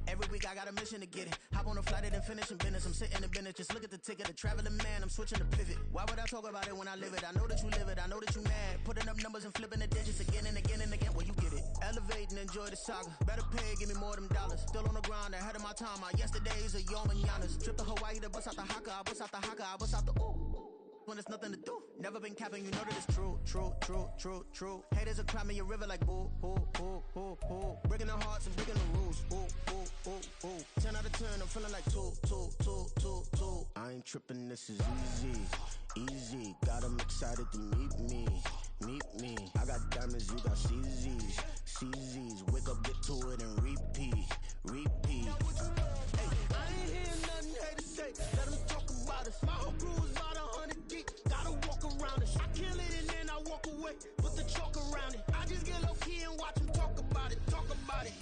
Every week I got a mission to get it. Hop on a flight and finish in business. I'm sitting in business, just look at the ticket. A traveling man, I'm switching to pivot. Why would I talk about it when I live it? I know that you live it, I know that you mad. Putting up numbers and flipping the digits again and again. Well, you get it. Elevate and enjoy the saga. Better pay, give me more them dollars. Still on the grind, ahead of my time. My yesterdays are your mananas. Trip to Hawaii to bust out the haka. I bust out the ooh. When there's nothing to do. Never been capping, you know that it's true. Haters are climbing your river like boo. Breaking the hearts and breaking the rules. Ooh. 10 out of 10, I'm feeling like two. I ain't tripping, this is easy. Got them excited to meet me. I got diamonds, you got CZs. Wake up, get to it, and repeat. Hey, I ain't hear nothing hate to say. Let them talk about us. My whole crew is about 100 deep. Gotta walk around it. I kill it and then I walk away with the chalk around it. I just get low key and watch them talk about it.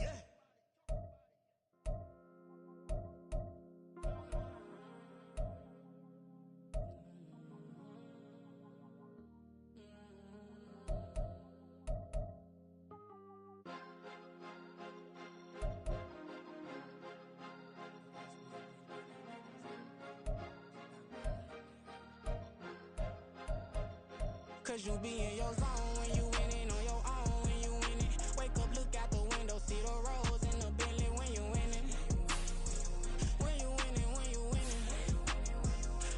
Yeah. Cause you be in your zone when you winning on your own when you winning. Wake up, look out the window, see the rose in the Bentley when you winning. When you winning.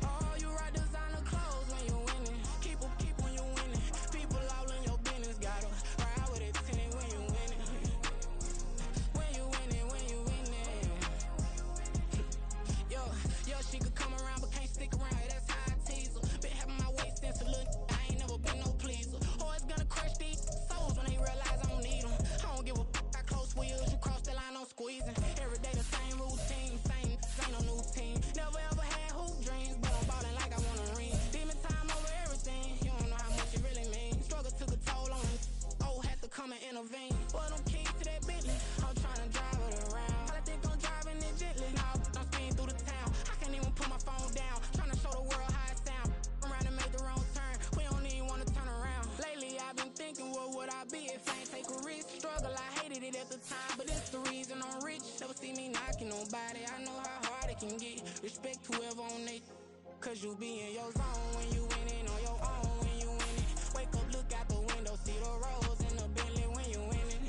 Oh, you ride designer clothes when you winning. Keep when you winning. People all in your business, gotta ride with it tinted when you winning. When you winning. Yo, she could come around but can't stick around. That's how I tease her. Been having my waist since a little. Been no pleaser. Always gonna Cause you be in your zone when you winning on your own when you winning. Wake up, look out the window, see the rose in the Bentley when you winning.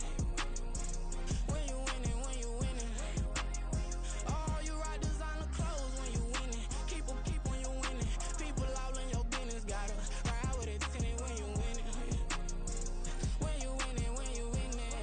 When you winning, when you winning. Oh, you rock designer clothes when you winning. Keep when you winning. People all in your business, gotta ride with it tinted when you winning. When you winning, when you winning.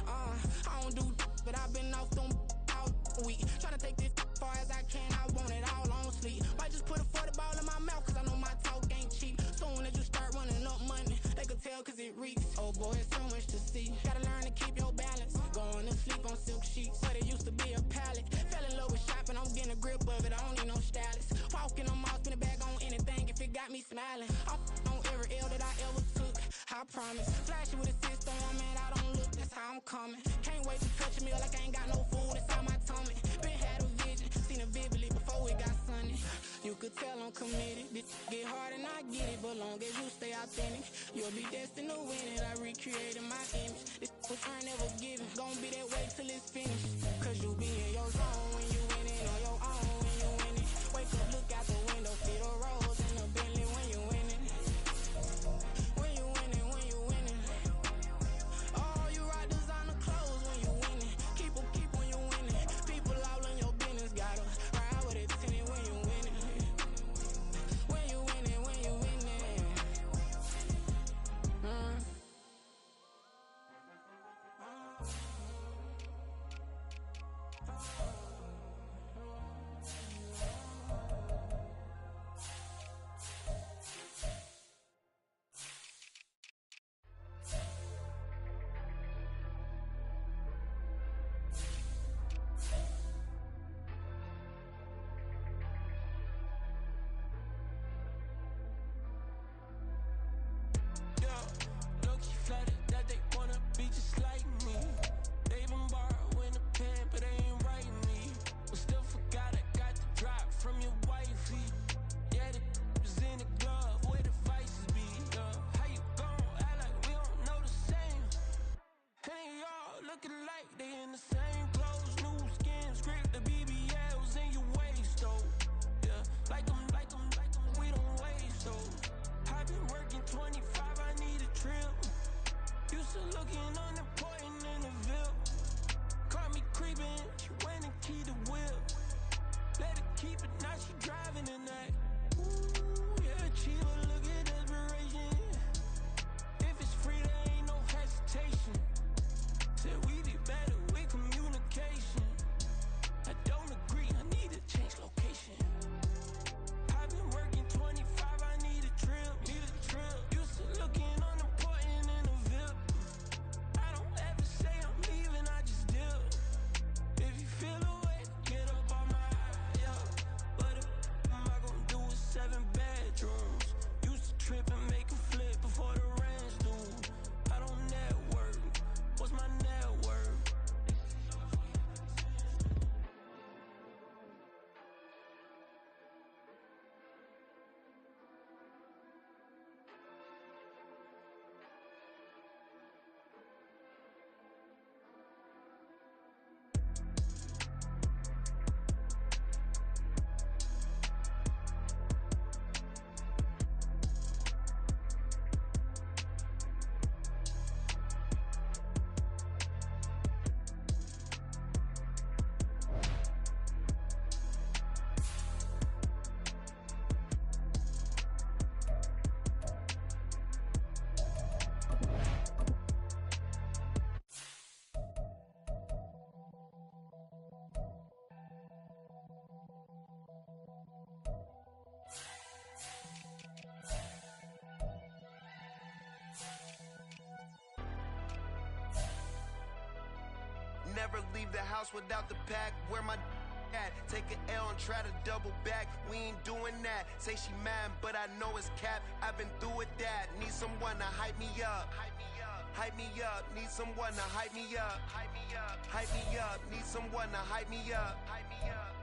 I don't do but I've been off them all week. Tryna take this far as I can, I want it all on sleep. Might just put a 40 ball in my mouth, cause I know my talk ain't cheap. Soon as you start running up money, they could tell cause it reeks. Oh boy, it's so much to see. Gotta learn to keep your balance. Going to sleep on silk sheets, but it used to be a pallet. Fell in love with shopping, I'm getting a grip of it, I don't need no stylist. Walking on mouth, spin a bag on anything if it got me smiling. I'm on every L that I ever took, I promise. Flashy with a system, man, I don't look, that's how I'm coming. Can't wait to touch a meal like I ain't got no food inside my tummy. Been had a vision, seen it vividly before it got sunny. You could tell I'm committed. This get hard and I get it, but long as you stay authentic, you'll be destined to win it. I recreated my image. This was earned, never given. Gonna be that way till it's finished. Cause you be in your zone when you winning on your own when you winning. Wake up, look out the window, see the rose in the Bentley when you winning. When you winning, when you winning. Oh, you rock designer clothes when you winning. Keep when you winning. People all in your business, gotta ride with it tinted when you winning. When you winning, when you winning. Low-key flattered that they wanna be just like me. They been borrowing a pen, but they ain't writing me. But still forgot I got the drop from your wifey. Yeah, the was in the glove, where the vices be. How you gon' act like we don't know the same? And they all looking like they in the same clothes. New skin, script, the BBLs in your waist, though. Yeah, like them, we don't waste, though. I've been working 25, I need a trip. Used to looking unimportant in the Ville. Caught me creeping, she went and keyed the wheel. Let her keep it, now she driving in that. Ooh, yeah, achiever, look at desperation. If it's free, there ain't no hesitation. Said we be better with communication. I don't agree, I need to change location. I've been working 25, I need a trip. Used to looking unimportant in the Ville. I don't ever say I'm leaving, I just dip. If you feel away, get up on my yeah. What am I gonna do with 7 bedrooms? Used to trip and make a flip before the rent's due. I don't network, what's my net worth? Never leave the house without the pack. Where my at? Take an L and try to double back. We ain't doing that. Say she mad, but I know it's cap. I've been through with that. Need someone to hype me up. Hype me up. Need someone to hype me up. Hype me up. Need someone to hype me up.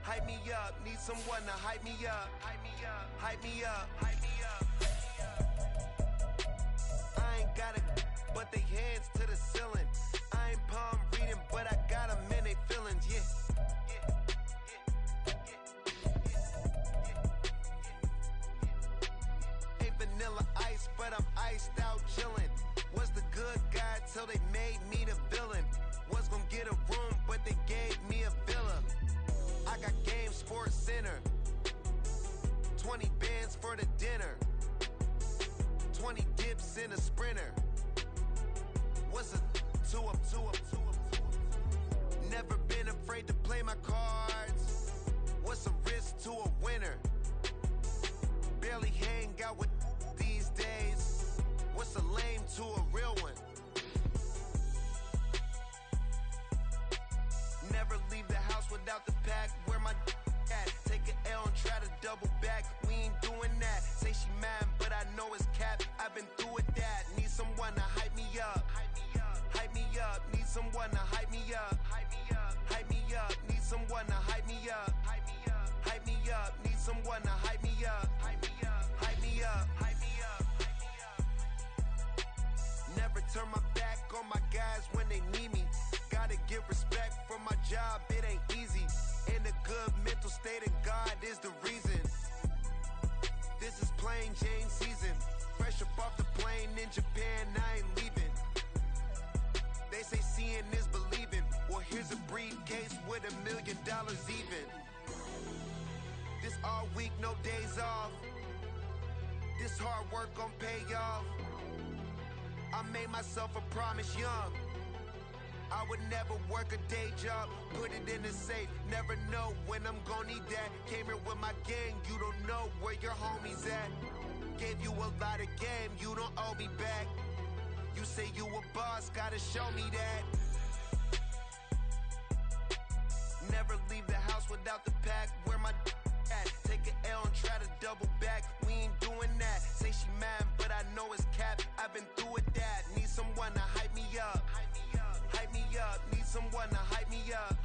Hype me up. Need someone to hype me up. Hype me up. I ain't got it, but they hands to the ceiling. I ain't palm reading, but I got 'em in they feelings, yeah. stressed out chillin'. Was the good guy till they made me the villain. Was gonna get a room, but they gave me a villa. I got Game Sports Center. 20 bands for the dinner. 20 dips in a sprinter. What's a two up? Never been afraid to play my cards. What's a risk to a winner? Barely hang out with these days. What's a lame to a real one? Never leave the house without the pack. Where my at? Take an L and try to double back. We ain't doing that. Say she mad, but I know it's cap. I've been through with that. Need someone to hype me up. Hype me up. Need someone to hype me up. Hype me up. Need someone to hype me up. Hype me up. Need someone to hype me up. Hype me up. Hype me up. Never turn my back on my guys when they need me. Gotta give respect for my job, it ain't easy. In a good mental state of God is the reason. This is plain Jane season. Fresh up off the plane in Japan, I ain't leaving. They say seeing is believing. Well, here's a briefcase with $1 million even. This all week, no days off. This hard work gon' pay off. I made myself a promise young. I would never work a day job, put it in the safe. Never know when I'm gon' need that. Came here with my gang, you don't know where your homies at. Gave you a lot of game, you don't owe me back. You say you a boss, gotta show me that. Never leave the house without the pack. Where my at? Take an L and try to double back. We ain't doing that. Say she mad, but I know it's cap. I've been through with that. Need someone to hype me up. Hype me up. Need someone to hype me up.